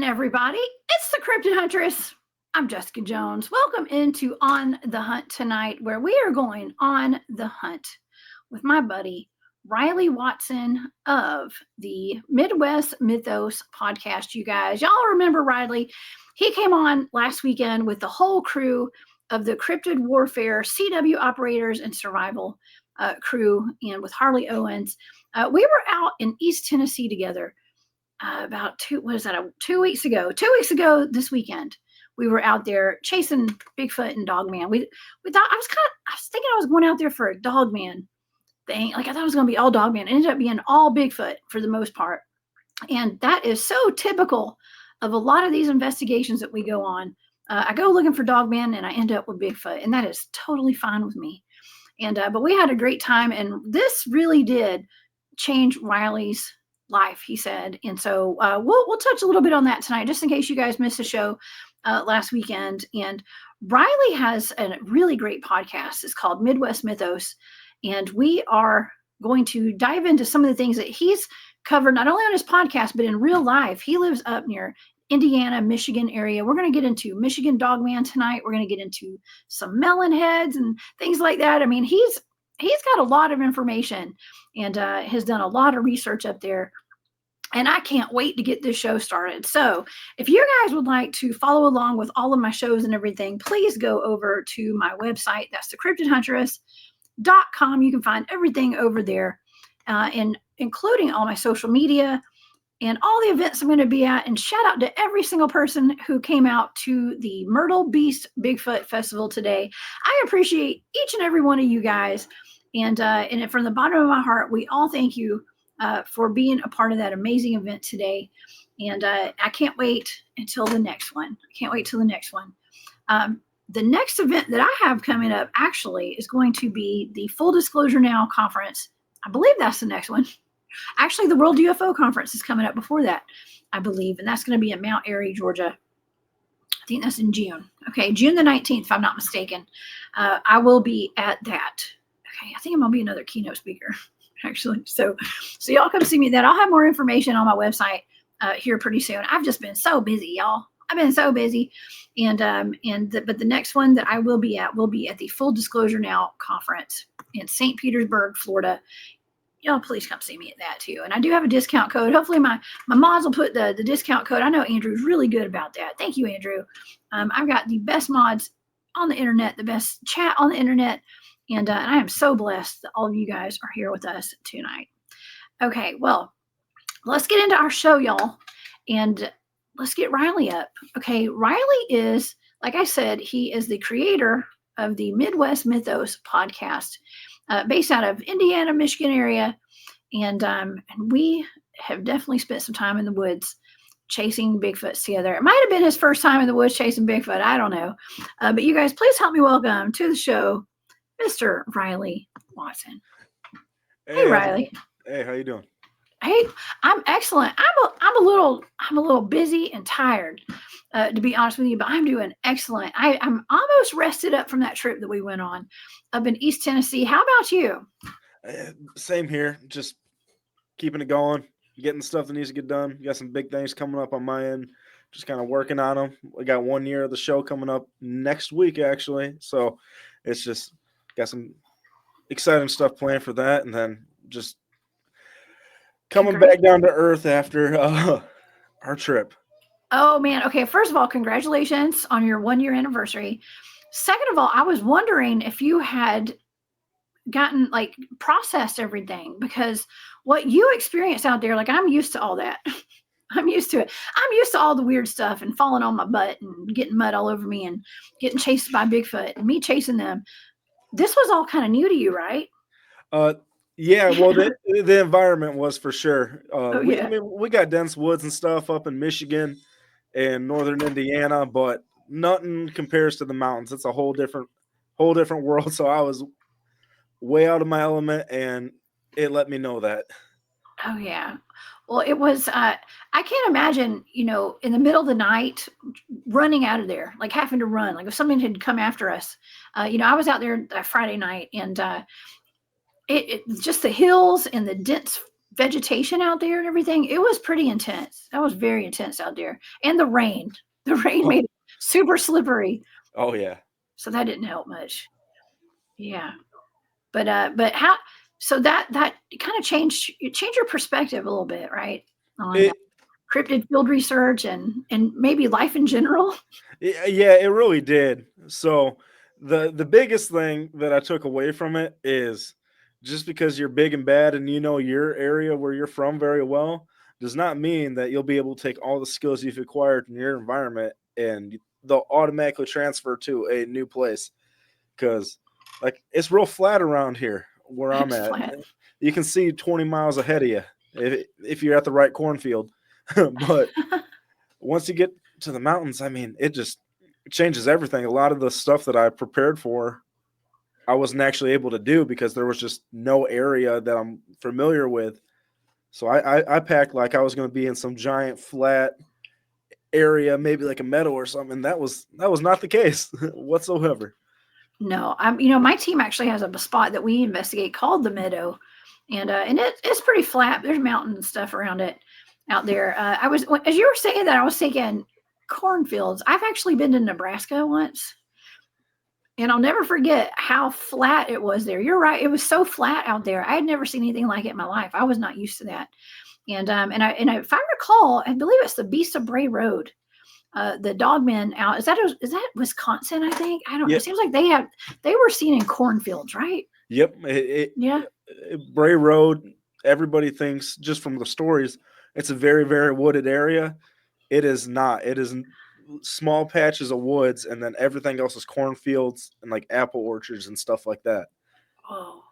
everybody. It's the Cryptid Huntress. I'm Jessica Jones. Welcome into On the Hunt tonight, where we are going on the hunt with my buddy, Ryley Watson of the Midwest Mythos Podcast, you guys. Y'all remember Ryley? He came on last weekend with the whole crew of the Cryptid Warfare CW Operators and Survival crew, and with Harley Owens. We were out in East Tennessee together about 2 weeks ago. 2 weeks ago this weekend, we were out there chasing Bigfoot and Dogman. We thought I was thinking I was going out there for a Dogman thing. Like I thought it was going to be all Dogman. It ended up being all Bigfoot for the most part. And that is so typical of a lot of these investigations that we go on. I go looking for Dogman and I end up with Bigfoot, and that is totally fine with me. And but we had a great time, and this really did change Ryley's life, he said. And so we'll touch a little bit on that tonight, just in case you guys missed the show last weekend. And Ryley has a really great podcast. It's called Midwest Mythos. And we are going to dive into some of the things that he's covered, not only on his podcast, but in real life. He lives up near Indiana, Michigan area. We're going to get into Michigan Dogman tonight. We're going to get into some melon heads and things like that. I mean, he's got a lot of information and has done a lot of research up there. And I can't wait to get this show started. So if you guys would like to follow along with all of my shows and everything, please go over to my website. That's thecryptidhuntress.com. You can find everything over there, and including all my social media and all the events I'm going to be at. And shout out to every single person who came out to the Myrtle Beast Bigfoot Festival today. I appreciate each and every one of you guys. And from the bottom of my heart, we all thank you for being a part of that amazing event today. And I can't wait until the next one. The next event that I have coming up actually is going to be the Full Disclosure Now conference. I believe that's the next one. Actually, the World UFO Conference is coming up before that, I believe, and that's going to be in Mount Airy, Georgia. I think that's in June. Okay, June the 19th, if I'm not mistaken. I will be at that. Okay, I think I'm going to be another keynote speaker, actually. So y'all come see me then. I'll have more information on my website here pretty soon. I've just been so busy, y'all. I've been so busy. But the next one that I will be at the Full Disclosure Now conference in St. Petersburg, Florida. Y'all please come see me at that too. And I do have a discount code. Hopefully my mods will put the discount code. I know Andrew's really good about that. Thank you, Andrew. I've got the best mods on the internet, the best chat on the internet. And I am so blessed that all of you guys are here with us tonight. Okay, well, let's get into our show, y'all. And let's get Ryley up. Okay, Ryley is, like I said, he is the creator of the Midwest Mythos Podcast, based out of Indiana, Michigan area. And we have definitely spent some time in the woods chasing Bigfoots together. It might have been his first time in the woods chasing Bigfoot. I don't know. But you guys, please help me welcome to the show, Mr. Ryley Watson. Hey, Ryley. Hey, how you doing? Hey, I'm excellent. I'm a little busy and tired, to be honest with you, but I'm doing excellent. I'm almost rested up from that trip that we went on up in East Tennessee. How about you? Same here. Just keeping it going, getting the stuff that needs to get done. We got some big things coming up on my end. Just kind of working on them. We got 1 year of the show coming up next week, actually. So it's just got some exciting stuff planned for that, and then just coming back down to earth after our trip. Oh, man. Okay, first of all, congratulations on your 1 year anniversary. Second of all, I was wondering if you had gotten, processed everything, because what you experienced out there, I'm used to all that. I'm used to it. I'm used to all the weird stuff and falling on my butt and getting mud all over me and getting chased by Bigfoot and me chasing them. This was all kind of new to you, right? Yeah, well, the environment was for sure. I mean, we got dense woods and stuff up in Michigan and northern Indiana, but nothing compares to the mountains. It's a whole different world. So I was way out of my element, and it let me know that. Oh yeah. Well, it was. I can't imagine, in the middle of the night, running out of there, having to run, if something had come after us. I was out there that Friday night, and it just the hills and the dense vegetation out there and everything, it was pretty intense. That was very intense out there. And the rain made it super slippery. Oh yeah. So that didn't help much. Yeah. But how, so that kind of changed your perspective a little bit, right? On cryptid field research and maybe life in general. Yeah, it really did. So the biggest thing that I took away from it is just because you're big and bad and you know your area where you're from very well does not mean that you'll be able to take all the skills you've acquired in your environment and they'll automatically transfer to a new place. Because like it's real flat around here where I'm It's at. flat. You can see 20 miles ahead of you if you're at the right cornfield. But once you get to the mountains, I mean, it just changes everything. A lot of the stuff that I prepared for, I wasn't actually able to do because there was just no area that I'm familiar with. So I packed like I was going to be in some giant flat area, maybe like a meadow or something. That was not the case whatsoever. No, my team actually has a spot that we investigate called the Meadow, and it's pretty flat. There's mountains and stuff around it out there. As you were saying that, I was thinking cornfields. I've actually been to Nebraska once, and I'll never forget how flat it was there. You're right; it was so flat out there. I had never seen anything like it in my life. I was not used to that. And if I recall, I believe it's the Beast of Bray Road. The Dogman out. Is that Wisconsin? I think. I don't know. It seems like they were seen in cornfields, right? Yep. Yeah. Bray Road. Everybody thinks just from the stories, it's a very very wooded area. It is not. It is small patches of woods, and then everything else is cornfields and like apple orchards and stuff like that. Oh,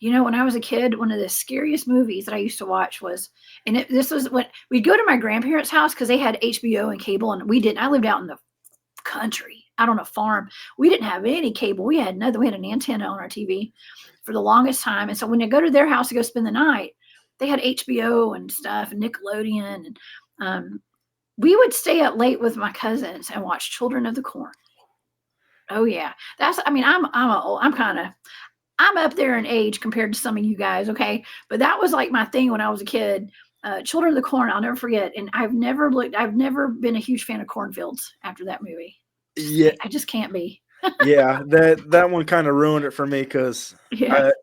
when I was a kid, one of the scariest movies that I used to watch was, and this was when we'd go to my grandparents' house because they had HBO and cable, and we didn't. I lived out in the country, out on a farm. We didn't have any cable. We had nothing. We had an antenna on our TV for the longest time. And so when I go to their house to go spend the night, they had HBO and stuff and Nickelodeon, and we would stay up late with my cousins and watch Children of the Corn. Oh yeah, I'm up there in age compared to some of you guys, okay? But that was like my thing when I was a kid. Children of the Corn, I'll never forget. And I've never been a huge fan of cornfields after that movie. Yeah, I just can't be. yeah. That one kind of ruined it for me because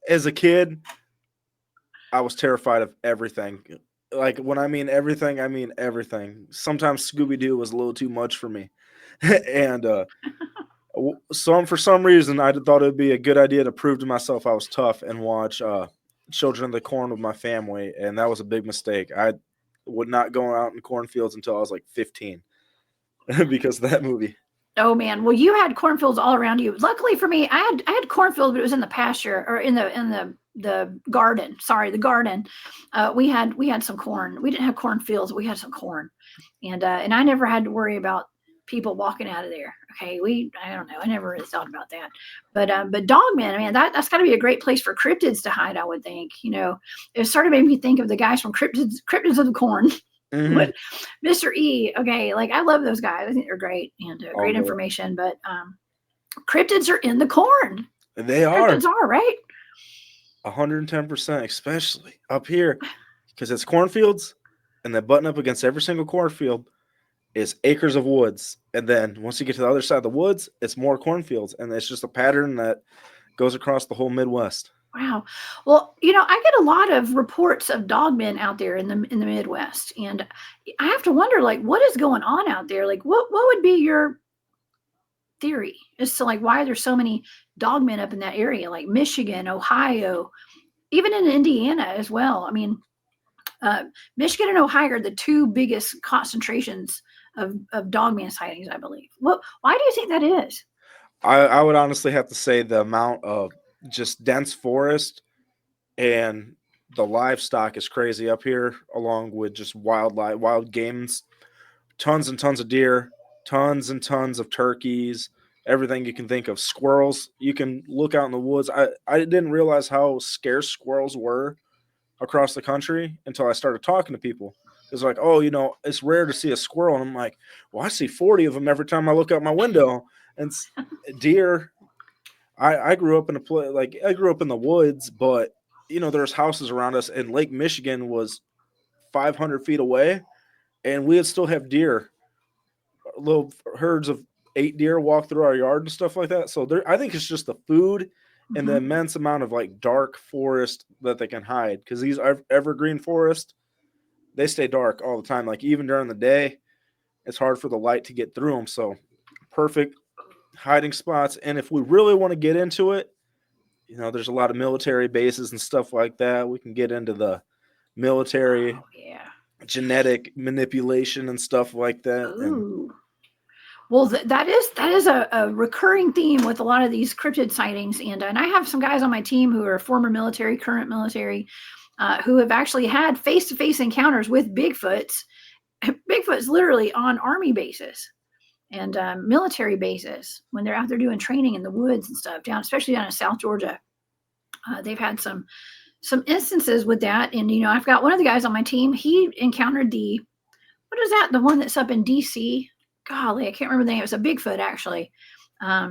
as a kid, I was terrified of everything. Like when I mean everything. Sometimes Scooby Doo was a little too much for me, and for some reason I thought it would be a good idea to prove to myself I was tough and watch Children of the Corn with my family, and that was a big mistake. I would not go out in cornfields until I was like 15 because of that movie. Oh man, well you had cornfields all around you. Luckily for me, I had cornfield, but it was in the pasture or in the garden. Sorry, the garden. We had some corn. We didn't have cornfields. We had some corn, and I never had to worry about people walking out of there. Okay, I don't know. I never really thought about that. But Dogman, I mean, that's got to be a great place for cryptids to hide. I would think. It sort of made me think of the guys from Cryptids of the Corn. Mm-hmm. Mr. E. Okay, like I love those guys. I think they're great and great information. But cryptids are in the corn. They are. Cryptids are, right? 110%, especially up here, because it's cornfields, and then button up against every single cornfield is acres of woods. And then once you get to the other side of the woods, it's more cornfields, and it's just a pattern that goes across the whole Midwest. Wow. Well, I get a lot of reports of dogmen out there in the Midwest, and I have to wonder, like, what is going on out there? Like, what would be your theory as to like why there's so many dogmen up in that area, like Michigan, Ohio, even in Indiana as well? I mean, Michigan and Ohio are the two biggest concentrations of dogman sightings, I believe. Why do you think that is? I would honestly have to say the amount of just dense forest and the livestock is crazy up here, along with just wild games, tons and tons of deer, tons and tons of turkeys, everything you can think of. Squirrels, you can look out in the woods. I didn't realize how scarce squirrels were across the country until I started talking to people. It's like, oh, it's rare to see a squirrel. And I'm like, well, I see 40 of them every time I look out my window. And deer, I grew up in I grew up in the woods, but there's houses around us, and Lake Michigan was 500 feet away, and we would still have deer, little herds of 8 deer walk through our yard and stuff like that. So I think it's just the food and the Mhm. immense amount of like dark forest that they can hide, because these evergreen forests, they stay dark all the time. Like even during the day, it's hard for the light to get through them. So perfect hiding spots. And if we really want to get into it, there's a lot of military bases and stuff like that. We can get into the military Oh, yeah. genetic manipulation and stuff like that. And Ooh. Well, that is a recurring theme with a lot of these cryptid sightings, and I have some guys on my team who are former military, current military, who have actually had face-to-face encounters with Bigfoots. Bigfoot's literally on army bases and military bases when they're out there doing training in the woods and stuff, especially down in South Georgia. They've had some instances with that, and I've got one of the guys on my team. He encountered what is that? The one that's up in DC. Golly, I can't remember the name. It was a Bigfoot, actually. I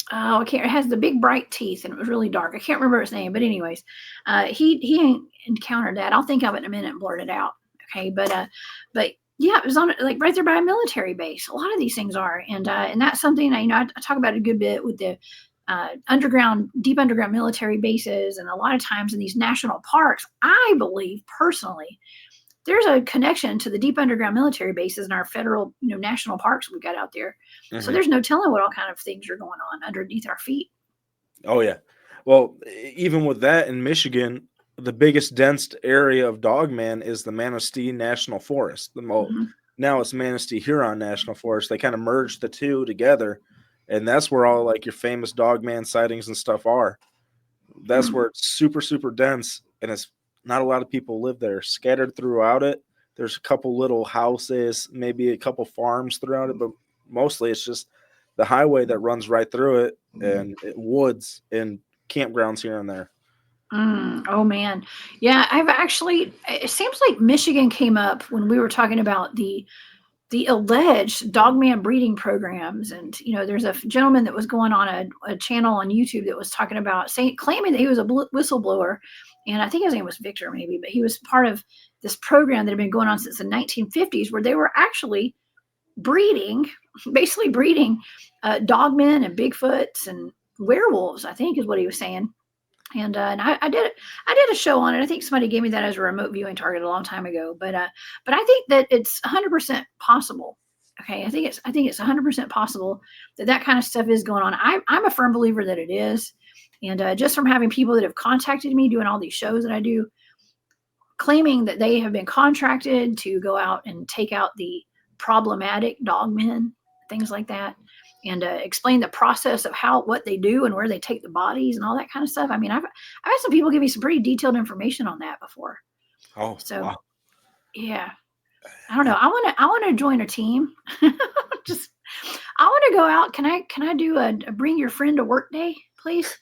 can't. It has the big bright teeth, and it was really dark. I can't remember his name, but anyways, he encountered that. I'll think of it in a minute and blurt it out. Okay, but yeah, it was on like right there by a military base. A lot of these things are, and that's something I talk about a good bit with the deep underground military bases, and a lot of times in these national parks. I believe personally there's a connection to the deep underground military bases and our federal, national parks we got out there. Mm-hmm. So there's no telling what all kind of things are going on underneath our feet. Oh yeah. Well, even with that in Michigan, the biggest dense area of Dogman is the Manistee National Forest. Now it's Manistee Huron National Forest. They kind of merged the two together, and that's where all like your famous Dogman sightings and stuff are. That's where it's super, super dense, and it's not a lot of people live there. Scattered throughout it, there's a couple little houses, maybe a couple farms throughout it, but mostly it's just the highway that runs right through it, and woods and campgrounds here and there. Oh man, yeah. It seems like Michigan came up when we were talking about the alleged Dogman breeding programs, and there's a gentleman that was going on a channel on YouTube that was talking about claiming that he was a whistleblower. And I think his name was Victor, maybe, but he was part of this program that had been going on since the 1950s, where they were actually basically breeding dogmen and Bigfoots and werewolves, I think is what he was saying. And I did a show on it. I think somebody gave me that as a remote viewing target a long time ago. But I think that it's 100% possible. Okay, I think it's 100% possible that kind of stuff is going on. I'm a firm believer that it is. And just from having people that have contacted me doing all these shows that I do, claiming that they have been contracted to go out and take out the problematic dogmen, things like that, and explain the process of what they do and where they take the bodies and all that kind of stuff. I mean, I've had some people give me some pretty detailed information on that before. Oh, so wow. Yeah, I don't know. I want to join a team. I want to go out. Can I do a bring your friend to work day, please?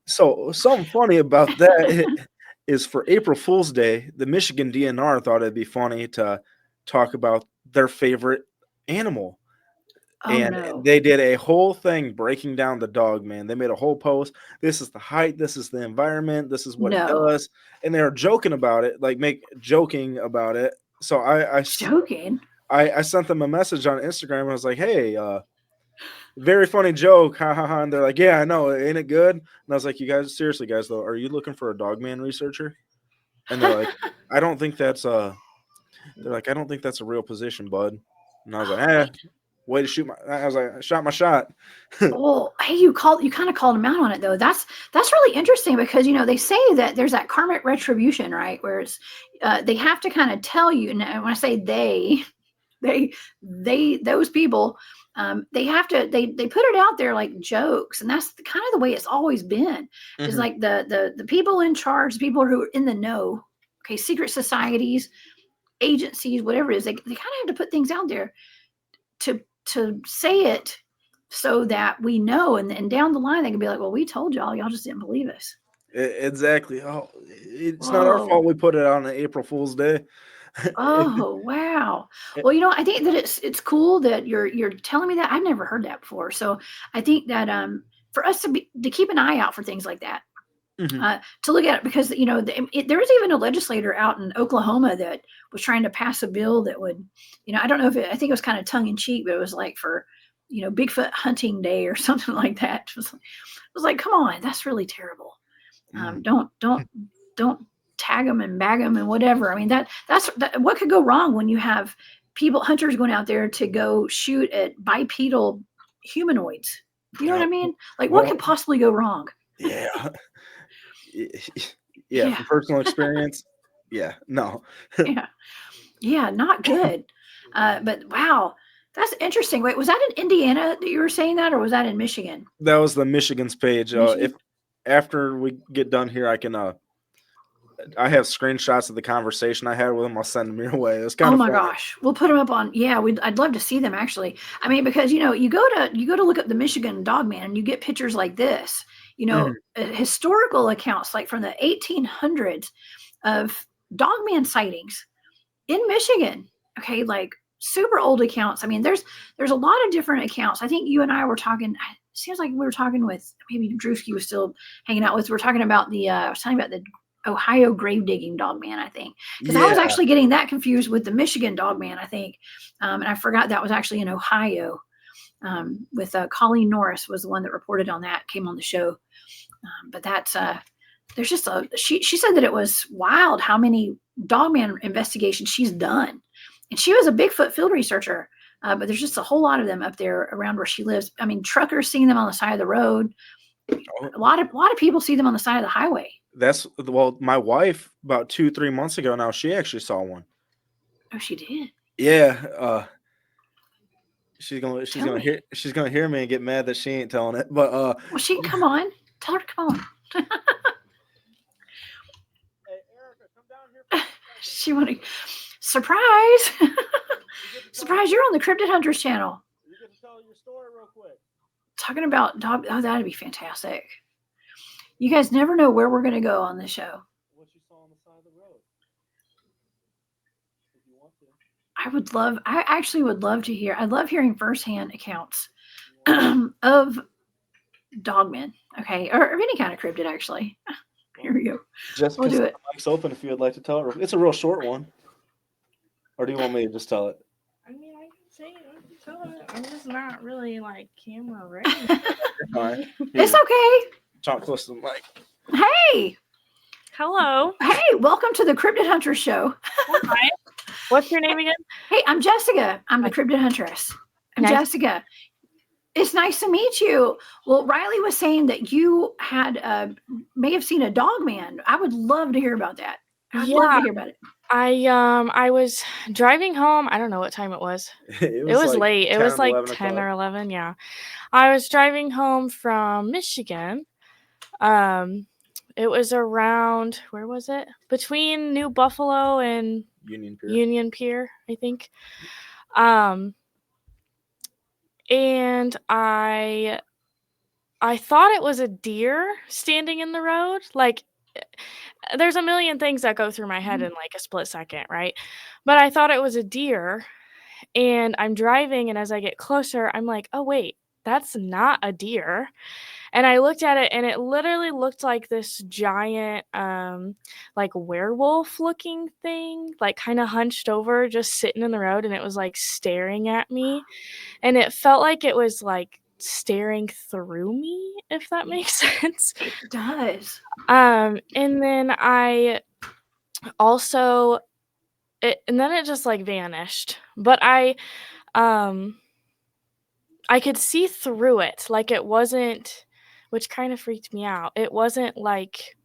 So something funny about that is for April Fool's Day, the Michigan DNR thought it'd be funny to talk about their favorite animal. They did a whole thing breaking down the Dogman. They made a whole post. This is the height. This is the environment. This is what it does. And they were joking about it, joking about it. So I sent them a message on Instagram. And I was like, hey, very funny joke. Ha ha ha. And they're like, yeah, I know. Ain't it good? And I was like, seriously, guys, though, are you looking for a Dogman researcher? And they're like, I don't think that's a real position, bud. And I was like, way to shoot I was like, I shot my shot. Well, hey, you kind of called him out on it though. That's really interesting because they say that there's that karmic retribution, right? Where it's they have to kind of tell you, and when I say those people, they have to they put it out there like jokes, and that's kind of the way it's always been. It's like the people in charge, the people who are in the know, okay, secret societies, agencies, whatever it is, they kind of have to put things out there to say it so that we know, and down the line they can be like, well, we told y'all just didn't believe us. Exactly. Oh, it's not our fault we put it on April Fool's Day. Oh wow. Well, I think that it's cool that you're telling me that. I've never heard that before, so I think that for us to keep an eye out for things like that. to look at it, because there was even a legislator out in Oklahoma that was trying to pass a bill that would, I don't know if I think it was kind of tongue in cheek, but it was like for Bigfoot hunting day or something like that. It was like, come on, that's really terrible. Don't tag them and bag them and whatever. I mean, that's what could go wrong when you have hunters going out there to go shoot at bipedal humanoids. You know what I mean? Like, what could possibly go wrong? Yeah. Yeah, from personal experience. Yeah, no. Yeah, not good. But wow, that's interesting. Wait, was that in Indiana that you were saying that, or was that in Michigan? That was the Michigan's page. If after we get done here, I can I have screenshots of the conversation I had with him. I'll send them your way. It's kind of funny. Gosh, we'll put them up on. Yeah, I'd love to see them actually. I mean, because you go to look up the Michigan Dogman and you get pictures like this. Historical accounts like from the 1800s of Dogman sightings in Michigan. Okay, like super old accounts. I mean, there's a lot of different accounts. I think you and I were talking. It seems like we were talking with, maybe Drewski was still hanging out with. We're talking about I was talking about the Ohio grave digging Dogman, I think, because I was actually getting that confused with the Michigan Dogman, I think, and I forgot that was actually in Ohio. With Colleen Norris was the one that reported on that, came on the show. But that's there's just she said that it was wild how many Dogman investigations she's done, and she was a Bigfoot field researcher. But there's just a whole lot of them up there around where she lives. I mean, truckers seeing them on the side of the road. A lot of people see them on the side of the highway. My wife about 2-3 months ago now, she actually saw one. Oh, she did. Yeah. She's gonna hear me and get mad that she ain't telling it. But well, she can come on. Tell her to come on. Hey, Erica, come down here. She want to surprise. Surprise! You're on the Cryptid Hunters channel. You get to tell your story real quick. Talking about dog. Oh, that'd be fantastic. You guys never know where we're going to go on this show. What you saw on the side of the road. If you want to. I actually would love to hear. I love hearing firsthand accounts of Dogman. Okay. Or any kind of cryptid, actually. Here we go. Jessica, we'll do it. The mic's open if you would like to tell it. It's a real short one. Or do you want me to just tell it? I mean, I can say it. I can tell it. I'm just not really like camera ready. All right. It's okay. Talk close to the mic. Hey. Hello. Hey, welcome to the Cryptid Hunter Show. Hi. What's your name again? Hey, I'm Jessica. I'm the Cryptid Huntress. I'm nice. Jessica. It's nice to meet you. Well, Ryley was saying that you had may have seen a Dogman. I would love to hear about that. I'd love to hear about it. I was driving home. I don't know what time it was. It was like late. It was like 10 or 11. Yeah. I was driving home from Michigan. It was around, where was it? Between New Buffalo and Union Pier, I think. And I thought it was a deer standing in the road. Like, there's a million things that go through my head in like a split second, right? But I thought it was a deer, and I'm driving, and as I get closer, I'm like, oh wait, that's not a deer. And I looked at it, and it literally looked like this giant like werewolf looking thing, like kind of hunched over, just sitting in the road, and it was like staring at me, and it felt like it was like staring through me, if that makes sense. It does. And then I also and then it just like vanished, but I could see through it, like it wasn't, which kind of freaked me out. It wasn't like,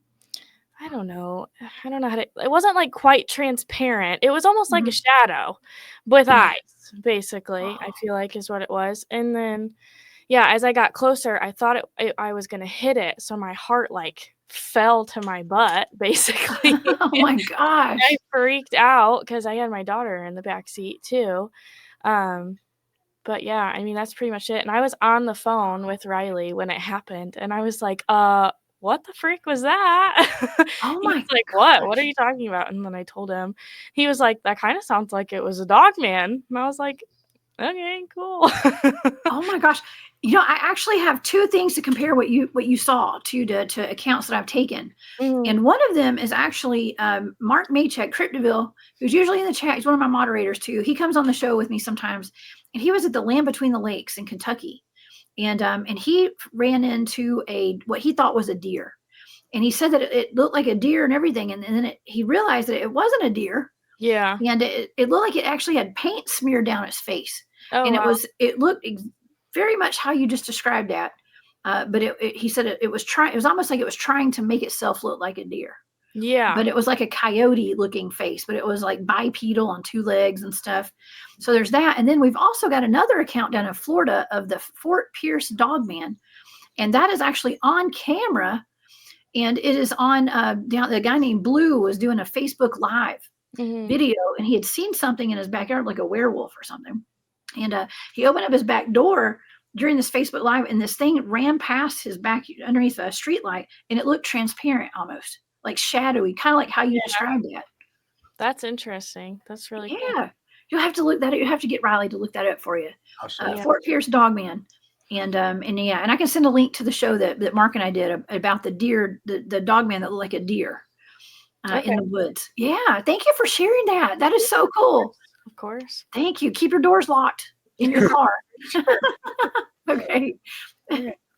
I don't know how to, it wasn't like quite transparent. It was almost like a shadow with eyes, basically. I feel like is what it was. And then yeah, as I got closer, I thought I was going to hit it. So my heart like fell to my butt, basically. Oh my gosh. I freaked out because I had my daughter in the back seat too. But yeah, I mean, that's pretty much it. And I was on the phone with Ryley when it happened. And I was like, what the freak was that? Oh my He's like, what? What are you talking about? And then I told him. He was like, that kind of sounds like it was a Dogman. And I was like, okay, cool. Oh my gosh. I actually have two things to compare what you saw to accounts that I've taken. Mhm. And one of them is actually Mark Maycheck, Cryptidville, who's usually in the chat. He's one of my moderators too. He comes on the show with me sometimes, and he was at the Land Between the Lakes in Kentucky, and he ran into what he thought was a deer, and he said that it looked like a deer and everything, and then he realized that it wasn't a deer, Yeah. and it looked like it actually had paint smeared down its face, Oh, and wow. it looked very much how you just described that. But he said it was almost like it was trying to make itself look like a deer. Yeah. But it was like a coyote looking face, but it was like bipedal on two legs and stuff. So there's that. And then we've also got another account down in Florida of the Fort Pierce Dogman. And that is actually on camera. And it is on down. The guy named Blue was doing a Facebook Live Mhm. video, and he had seen something in his backyard, like a werewolf or something. And he opened up his back door during this Facebook Live, and this thing ran past his back underneath a street light, and it looked transparent almost, like shadowy, kind of like how you described that. That's interesting. That's really cool. Yeah. You'll have to look that up. You have to get Ryley to look that up for you. Yeah. Fort Pierce Dogman. And yeah, and I can send a link to the show that Mark and I did about the deer, the dogman that looked like a deer in the woods. Yeah. Thank you for sharing that. That is so cool. Of course. Thank you. Keep your doors locked in your car. Okay.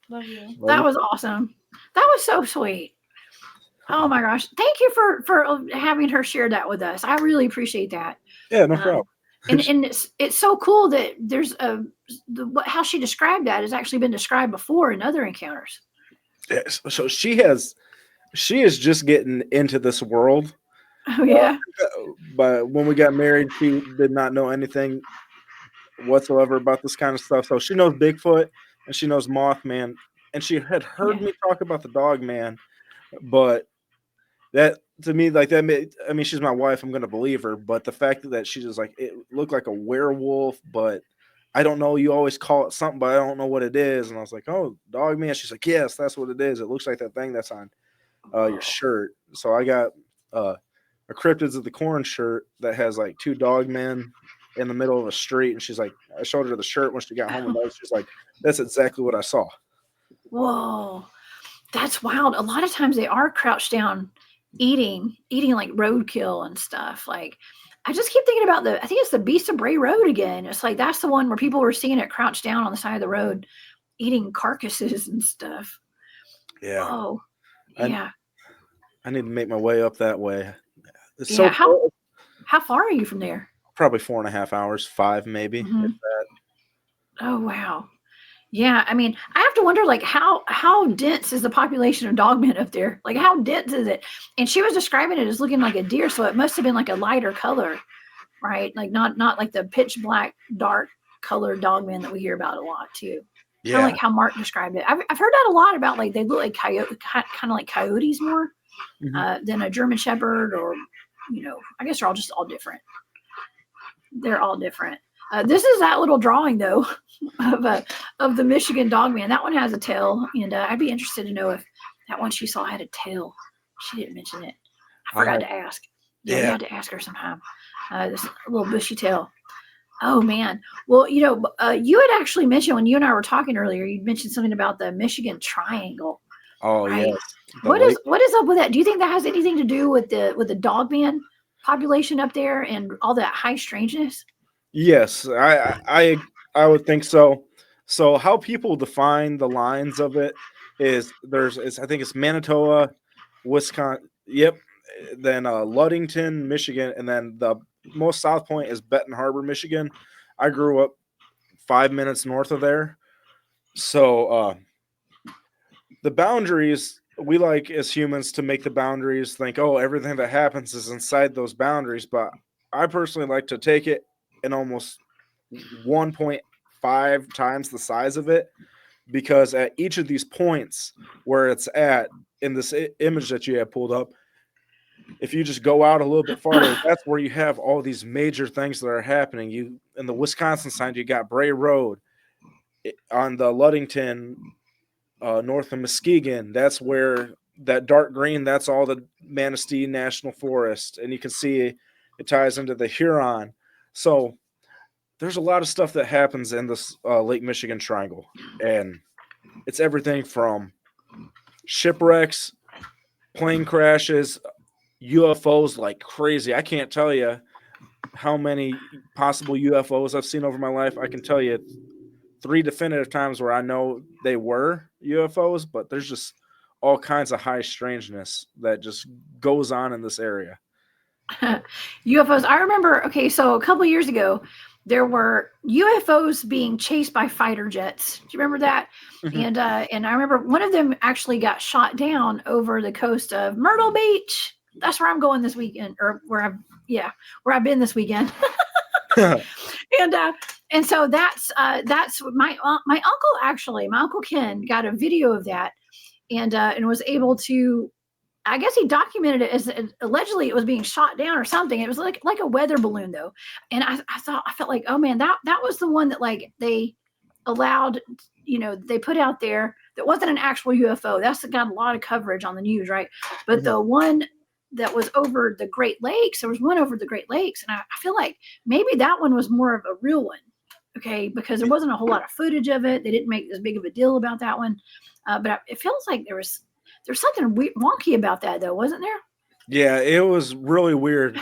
Love you. That was awesome. That was so sweet. Oh my gosh. Thank you for having her share that with us. I really appreciate that. Yeah, no problem. And it's so cool that there's how she described that has actually been described before in other encounters. Yeah, so she is just getting into this world. Oh yeah. But when we got married, she did not know anything whatsoever about this kind of stuff. So she knows Bigfoot and she knows Mothman, and she had heard me talk about the Dogman, but that to me, like that made, I mean, she's my wife, I'm gonna believe her, but the fact that she just like it looked like a werewolf, but I don't know, you always call it something, but I don't know what it is. And I was like, oh, Dogman. She's like, yes, that's what it is. It looks like that thing that's on your shirt. So I got a Cryptids of the Corn shirt that has like two Dogmen in the middle of a street, and she's like, I showed her the shirt when she got home, and she's like, that's exactly what I saw. Whoa, that's wild. A lot of times they are crouched down eating like roadkill and stuff. Like I just keep thinking about I think it's the Beast of Bray Road again. It's like that's the one where people were seeing it crouched down on the side of the road eating carcasses and stuff. Yeah. Oh yeah. I need to make my way up that way. It's Yeah. so how far are you from there? Probably 4.5 hours, 5 maybe. Mhm. If that. Oh wow. Yeah, I mean, I have to wonder, like, how dense is the population of dogmen up there? Like, how dense is it? And she was describing it as looking like a deer, so it must have been like a lighter color, right? Like not like the pitch black, dark colored dogmen that we hear about a lot too. Yeah. Kind of like how Mark described it. I've heard that a lot about, like they look like kind of like coyotes more than a German Shepherd, or I guess they're all different. They're all different. This is that little drawing though of the Michigan Dogman. That one has a tail, and I'd be interested to know if that one she saw had a tail. She didn't mention it. I forgot to ask. Yeah, you had to ask her sometime. This little bushy tail. Oh man. Well, you had actually mentioned when you and I were talking earlier, you mentioned something about the Michigan Triangle. Oh right? Yes. What is up with that? Do you think that has anything to do with the Dogman population up there and all that high strangeness? Yes, I would think so. So how people define the lines of it is I think it's Manitoba, Wisconsin. Yep. Then Ludington, Michigan, and then the most south point is Benton Harbor, Michigan. I grew up 5 minutes north of there. So the boundaries, we like as humans to make the boundaries think, oh, everything that happens is inside those boundaries. But I personally like to take it and almost 1.5 times the size of it, because at each of these points where it's at in this image that you have pulled up, if you just go out a little bit farther, that's where you have all these major things that are happening. You in the Wisconsin side, you got Bray Road. On the Ludington, north of Michigan, that's where that dark green, that's all the Manistee National Forest, and you can see it ties into the Huron. So there's a lot of stuff that happens in this Lake Michigan Triangle, and it's everything from shipwrecks, plane crashes, UFOs like crazy. I can't tell you how many possible UFOs I've seen over my life. I can tell you 3 definitive times where I know they were UFOs, but there's just all kinds of high strangeness that just goes on in this area. UFOs. I remember, okay, so a couple years ago, there were UFOs being chased by fighter jets. Do you remember that? Mhm. And I remember one of them actually got shot down over the coast of Myrtle Beach. That's where I'm going this weekend, or where I've been this weekend. And so that's my uncle Ken got a video of that, and was able to, I guess he documented it as allegedly it was being shot down or something. It was like a weather balloon though. And I felt like, oh man, that was the one that like they allowed, they put out there that wasn't an actual UFO. That's got a lot of coverage on the news, right? But the one that was over the Great Lakes, there was one over the Great Lakes. And I feel like maybe that one was more of a real one. Okay. Because there wasn't a whole lot of footage of it. They didn't make as big of a deal about that one. But it feels like there's something wonky about that, though, wasn't there? Yeah, it was really weird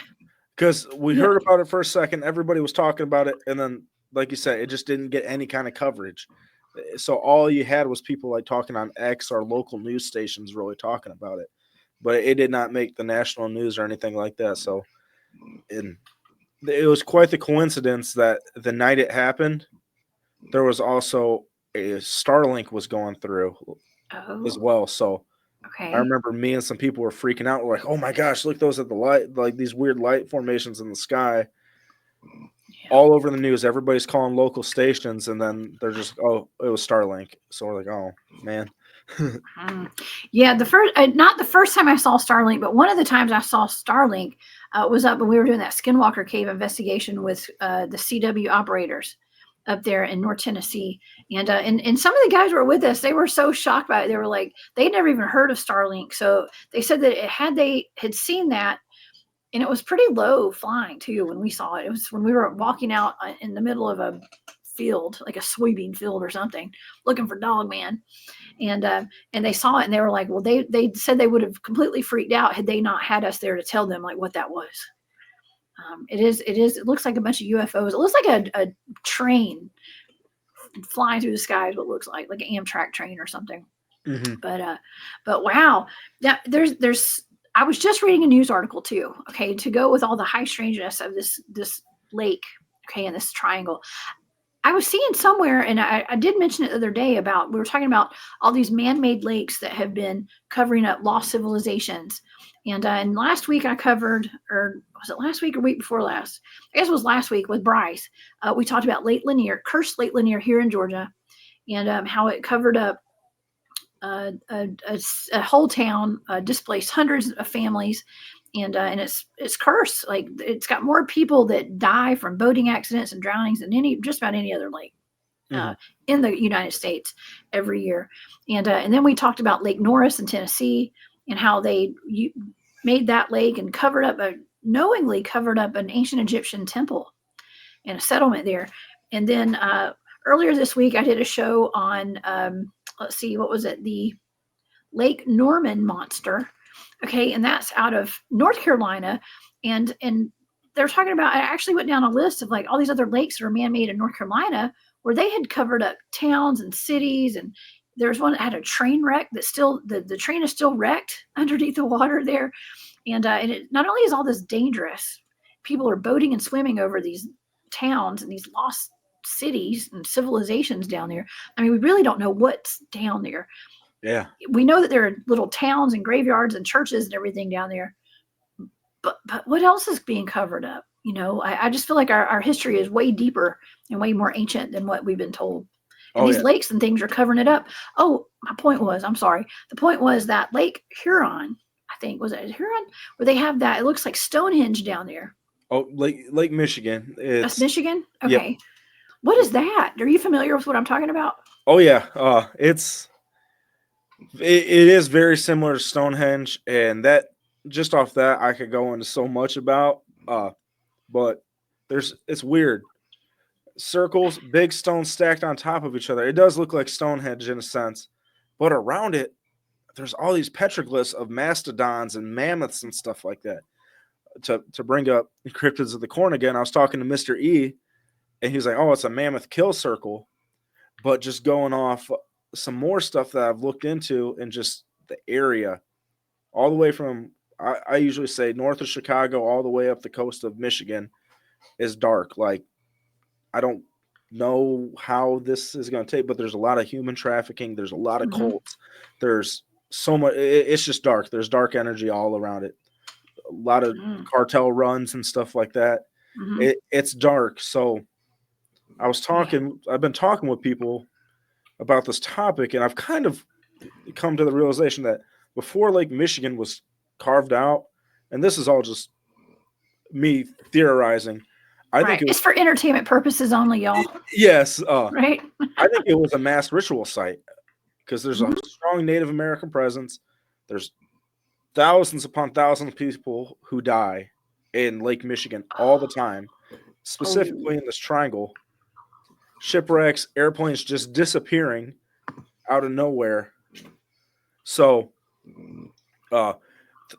because we heard about it for a second. Everybody was talking about it. And then, like you said, it just didn't get any kind of coverage. So all you had was people like talking on X or local news stations really talking about it. But it did not make the national news or anything like that. So it was quite the coincidence that the night it happened, there was also a Starlink was going through as well. So okay. I remember me and some people were freaking out. We're like, oh my gosh, look, those at the light, like these weird light formations in the sky. All over the news. Everybody's calling local stations, and then they're just, oh, it was Starlink. So we're like, oh man. Yeah, the first, not the first time I saw Starlink, but one of the times I saw Starlink was up when we were doing that Skinwalker Cave investigation with the CW operators up there in North Tennessee. And some of the guys who were with us, they were so shocked by it. They were like, they'd never even heard of Starlink. So they said that they had seen that, and it was pretty low flying too when we saw it. It was when we were walking out in the middle of a field, like a soybean field or something, looking for Dogman. And they saw it, and they were like, well, they said they would have completely freaked out had they not had us there to tell them like what that was. It looks like a bunch of UFOs. It looks like a train flying through the sky is what it looks like an Amtrak train or something. Mm-hmm. But wow, yeah, there's I was just reading a news article too, okay, to go with all the high strangeness of this lake, okay, and this triangle. I was seeing somewhere, and I did mention it the other day we were talking about all these man-made lakes that have been covering up lost civilizations. And last week I covered, or was it last week or week before last? I guess it was last week with Bryce. We talked about Lake Lanier, cursed Lake Lanier here in Georgia, and how it covered up a whole town, displaced hundreds of families, and it's cursed. Like it's got more people that die from boating accidents and drownings than just about any other lake in the United States every year. And then we talked about Lake Norris in Tennessee and how they made that lake and knowingly covered up an ancient Egyptian temple and a settlement there. And then earlier this week I did a show on let's see, what was it? The Lake Norman monster. Okay. And that's out of North Carolina. And they're talking about, I actually went down a list of like all these other lakes that are man-made in North Carolina where they had covered up towns and cities. And there's one that had a train wreck that still, the train is still wrecked underneath the water there. And it not only is all this dangerous, people are boating and swimming over these towns and these lost cities and civilizations down there. I mean, we really don't know what's down there. Yeah. We know that there are little towns and graveyards and churches and everything down there. But what else is being covered up? I just feel like our history is way deeper and way more ancient than what we've been told. And these lakes and things are covering it up. Oh, my point was, I'm sorry. The point was that Lake Huron, I think, was it Huron? Where they have that, it looks like Stonehenge down there. Oh, Lake Michigan. That's Michigan? Okay. Yep. What is that? Are you familiar with what I'm talking about? Oh, yeah. It is very similar to Stonehenge, and that just off that I could go into so much about. But it's weird. circles, big stones stacked on top of each other. It does look like Stonehenge in a sense, but around it, there's all these petroglyphs of mastodons and mammoths and stuff like that. To bring up Cryptids of the Corn again, I was talking to Mr. E, and he's like, "Oh, it's a mammoth kill circle," but just going off some more stuff that I've looked into and just the area, all the way from I usually say north of Chicago all the way up the coast of Michigan is dark. Like, I don't know how this is going to take, but there's a lot of human trafficking. There's a lot of cults. There's so much. It's just dark. There's dark energy all around it. A lot of cartel runs and stuff like that. It's dark. So I've been talking with people about this topic, and I've kind of come to the realization that before Lake Michigan was carved out, and this is all just me theorizing, I think it's for entertainment purposes only, y'all. Yes. Right? I think it was a mass ritual site because there's a strong Native American presence. There's thousands upon thousands of people who die in Lake Michigan all the time, specifically in this triangle. Shipwrecks, airplanes just disappearing out of nowhere. So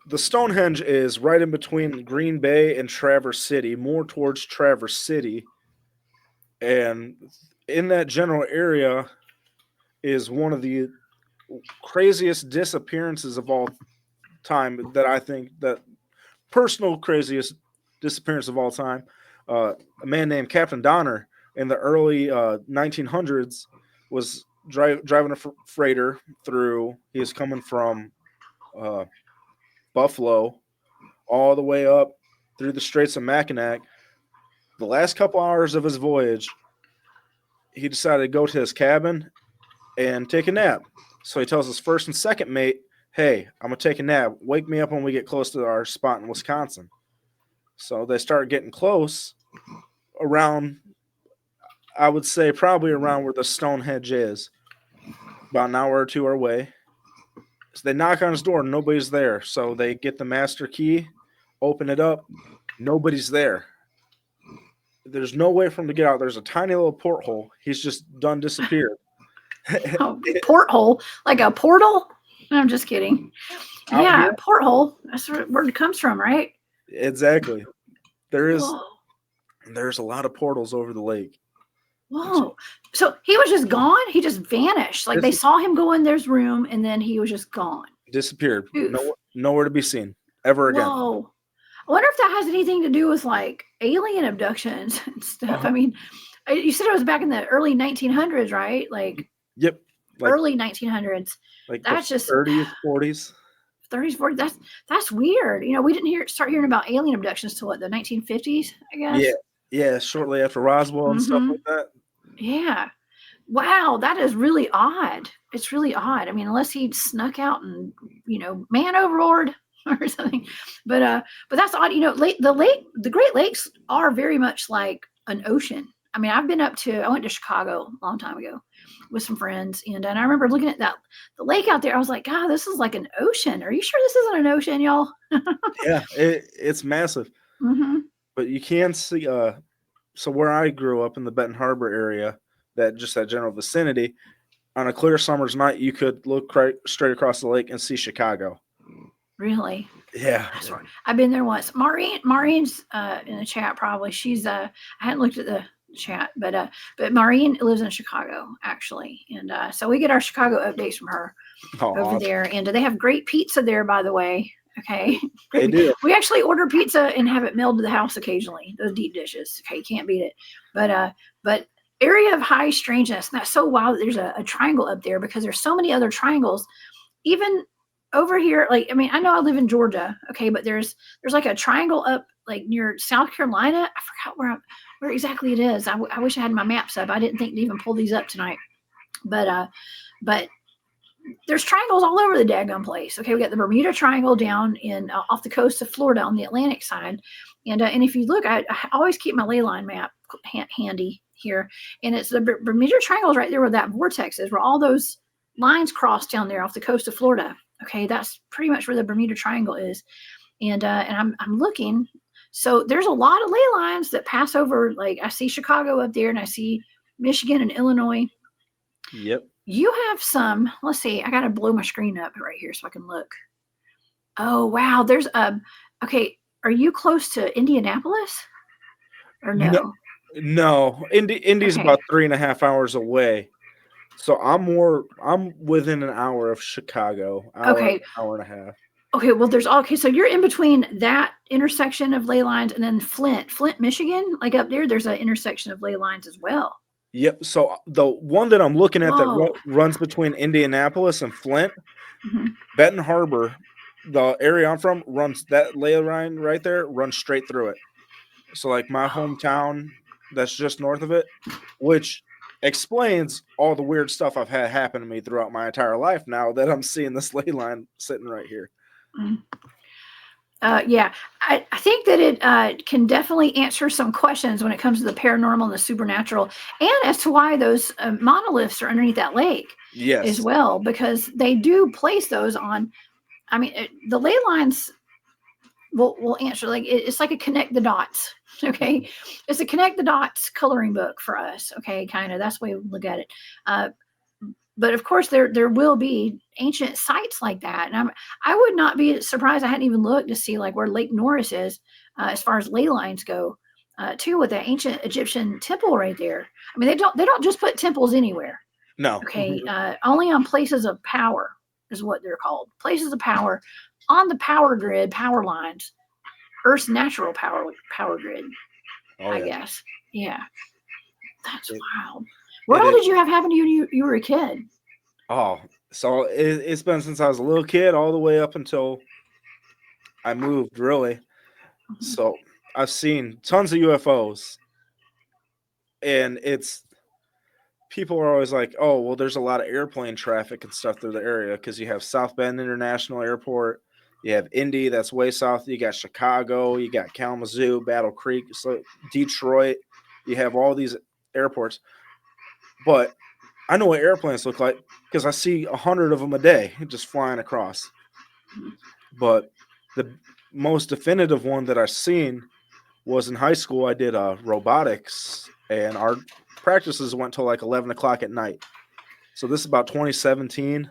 the Stonehenge is right in between Green Bay and Traverse City, more towards Traverse City. And in that general area is one of the craziest disappearances of all time that I think that personal craziest disappearance of all time. A man named Captain Donner in the early 1900s was driving a freighter through. He was coming from Buffalo all the way up through the Straits of Mackinac. The last couple hours of his voyage, he decided to go to his cabin and take a nap. So he tells his first and second mate, "Hey, I'm going to take a nap. Wake me up when we get close to our spot in Wisconsin." So they start getting close around, I would say probably around where the Stonehenge is, about an hour or two away. So they knock on his door, nobody's there. So they get the master key, open it up, nobody's there. There's no way for him to get out. There's a tiny little porthole. He's just done disappeared. Porthole? Like a portal? No, I'm just kidding. Yeah, porthole. That's where it comes from, right? Exactly. There's a lot of portals over the lake. Whoa. So he was just gone? He just vanished. Like they saw him go in their room and then he was just gone. Disappeared. Nowhere to be seen ever again. Whoa. I wonder if that has anything to do with like alien abductions and stuff. I mean, you said it was back in the early 1900s, right? Like, yep. Like, early 1900s. Like that's just 30s, 40s. 30s, 40s. That's weird. You know, we didn't start hearing about alien abductions till what, the 1950s, I guess? Yeah, shortly after Roswell and stuff like that. Yeah. Wow, that is really odd. It's really odd. I mean, unless he snuck out and, man overboard or something. But that's odd. The Great Lakes are very much like an ocean. I mean, I went to Chicago a long time ago with some friends, and I remember looking at the lake out there. I was like, God, this is like an ocean. Are you sure this isn't an ocean, y'all? Yeah, it's massive. But you can see, so where I grew up in the Benton Harbor area, that general vicinity, on a clear summer's night, you could look straight across the lake and see Chicago. Really? Yeah. I've been there once. Maureen's in the chat probably. She's I hadn't looked at the chat, but Maureen lives in Chicago actually, and so we get our Chicago updates from her over there, and they have great pizza there, by the way. Okay, they do. We actually order pizza and have it mailed to the house occasionally. Those deep dishes. Okay, you can't beat it. But area of high strangeness. That's so wild that there's a triangle up there, because there's so many other triangles, even over here. Like, I mean, I know I live in Georgia. Okay, but there's like a triangle up like near South Carolina. I forgot where exactly it is. I wish I had my maps up. I didn't think to even pull these up tonight. But there's triangles all over the daggone place. Okay, we got the Bermuda Triangle down in off the coast of Florida on the Atlantic side, and if you look, I always keep my ley line map handy here, and it's the Bermuda Triangle is right there where that vortex is, where all those lines cross down there off the coast of Florida. Okay, that's pretty much where the Bermuda Triangle is, and I'm looking So there's a lot of ley lines that pass over. Like I see Chicago up there, and I see Michigan and Illinois. Yep. You have some. Let's see. I got to blow my screen up right here so I can look. Oh wow, there's Okay, are you close to Indianapolis? Or no? No. Indy's Okay. about 3.5 hours away. So I'm within an hour of Chicago. Okay. Hour and a half. Okay, well so you're in between that intersection of ley lines and then Flint, Michigan, like up there's an intersection of ley lines as well. Yep. So the one that I'm looking at Whoa. that runs between Indianapolis and Flint, Mhm. Benton Harbor, the area I'm from, runs that ley line right there, runs straight through it. So like my hometown that's just north of it, which explains all the weird stuff I've had happen to me throughout my entire life now that I'm seeing this ley line sitting right here. Mhm. Yeah, I think that it can definitely answer some questions when it comes to the paranormal and the supernatural, and as to why those monoliths are underneath that lake. Yes. As well, because they do place those on. I mean, the ley lines will answer, like it's like a connect the dots. Okay, it's a connect the dots coloring book for us. Okay, kind of that's the way we look at it. But of course, there will be ancient sites like that, and I would not be surprised. I hadn't even looked to see like where Lake Norris is as far as ley lines go. Too, with the ancient Egyptian temple right there. I mean, they don't just put temples anywhere. No. Okay, only on places of power is what they're called. Places of power on the power grid, power lines, Earth's natural power grid. Oh, I yeah. guess. Yeah, that's wild. What all did you have happen to you when you were a kid? Oh, so it's been since I was a little kid all the way up until I moved, really. Mhm. So I've seen tons of UFOs, and people are always like, oh, well, there's a lot of airplane traffic and stuff through the area because you have South Bend International Airport, you have Indy, that's way south, you got Chicago, you got Kalamazoo, Battle Creek, so Detroit, you have all these airports. But I know what airplanes look like because I see 100 of them a day just flying across. But the most definitive one that I've seen was in high school. I did robotics, and our practices went till like 11 o'clock at night. So this is about 2017.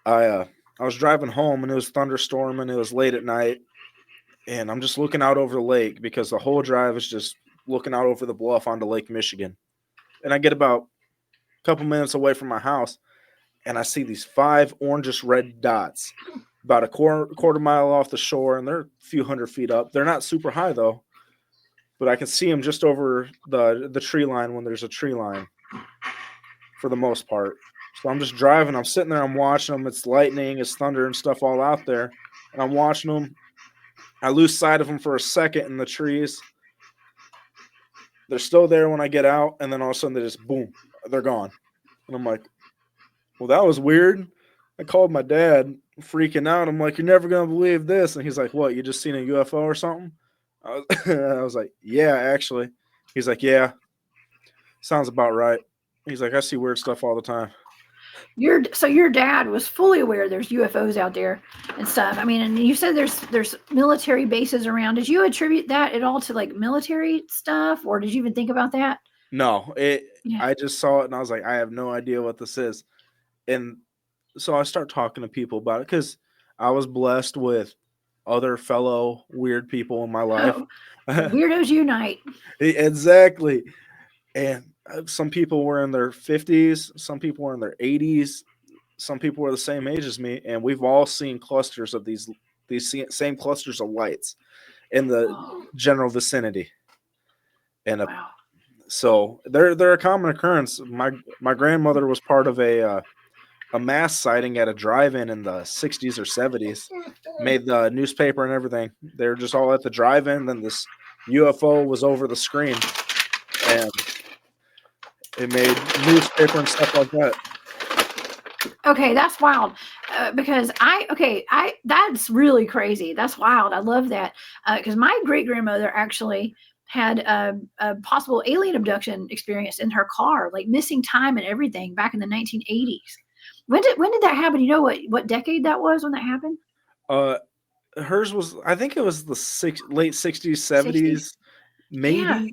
I was driving home, and it was thunderstorming. It was late at night, and I'm just looking out over the lake because the whole drive is just looking out over the bluff onto Lake Michigan. And I get about couple minutes away from my house, and I see these 5 orangish red dots about a quarter mile off the shore, and they're a few hundred feet up. They're not super high though, but I can see them just over the tree line when there's a tree line for the most part. So I'm just driving, I'm sitting there, I'm watching them. It's lightning, it's thunder and stuff all out there, and I'm watching them. I lose sight of them for a second in the trees. They're still there when I get out, and then all of a sudden they just boom, they're gone. And I'm like, well, that was weird. I called my dad, freaking out. I'm like, you're never going to believe this. And he's like, what, you just seen a UFO or something? I was like, yeah, actually. He's like, yeah, sounds about right. He's like, I see weird stuff all the time. So your dad was fully aware there's UFOs out there and stuff. I mean, and you said there's military bases around. Did you attribute that at all to like military stuff, or did you even think about that? No, I just saw it and I was like, I have no idea what this is. And so I start talking to people about it because I was blessed with other fellow weird people in my life. Weirdos unite. Exactly. And some people were in their 50s, some people were in their 80s, some people were the same age as me, and we've all seen clusters of these same clusters of lights in the general vicinity. And so they're a common occurrence. My grandmother was part of a mass sighting at a drive-in in the 60s or 70s. Made the newspaper and everything. They were just all at the drive-in. Then this UFO was over the screen, and it made newspaper and stuff like that. Okay, that's wild. Because that's really crazy. That's wild. I love that. Because my great grandmother actually had a possible alien abduction experience in her car, like missing time and everything back in the 1980s. When did that happen? You know what decade that was when that happened? hers was, I think it was the late 60s, 70s, maybe. Yeah.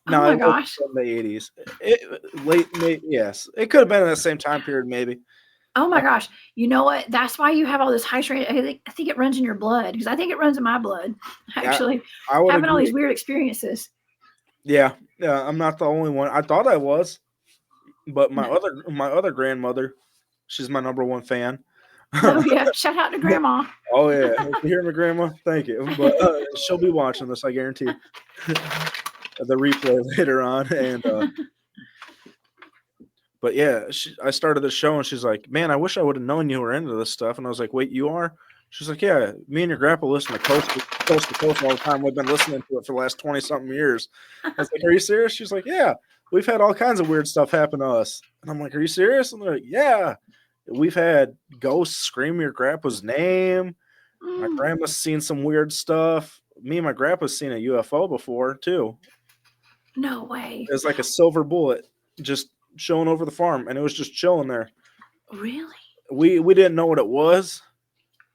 No, Oh my it was gosh. from the 80s. Yes. It could have been in the same time period, maybe. Oh my gosh. You know what? That's why you have all this high strength. I think it runs in your blood, because I think it runs in my blood. Actually, I would having all agree. these weird experiences. Yeah, I'm not the only one. I thought I was, but my other grandmother, she's my number one fan. Oh yeah. Shout out to Grandma. Oh yeah, if you hear me, Grandma, thank you. But she'll be watching this, I guarantee. The replay later on, and but yeah, I started the show, and she's like, "Man, I wish I would have known you were into this stuff." And I was like, "Wait, you are?" She's like, "Yeah, me and your grandpa listen to Coast to Coast all the time. We've been listening to it for the last 20-something years." I was like, "Are you serious?" She's like, "Yeah, we've had all kinds of weird stuff happen to us." And I'm like, "Are you serious?" And they're like, "Yeah, we've had ghosts scream your grandpa's name. My grandma's seen some weird stuff. Me and my grandpa's seen a UFO before too. No way. It was like a silver bullet just chilling over the farm, and it was just chilling there. Really? We didn't know what it was,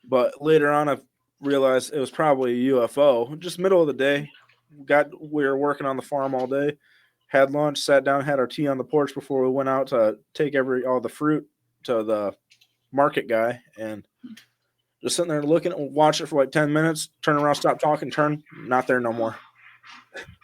but later on I realized it was probably a UFO. Just middle of the day, we were working on the farm all day, had lunch, sat down, had our tea on the porch before we went out to take all the fruit to the market guy, and just sitting there looking and watch it for like 10 minutes, turn around, stop talking, not there no more.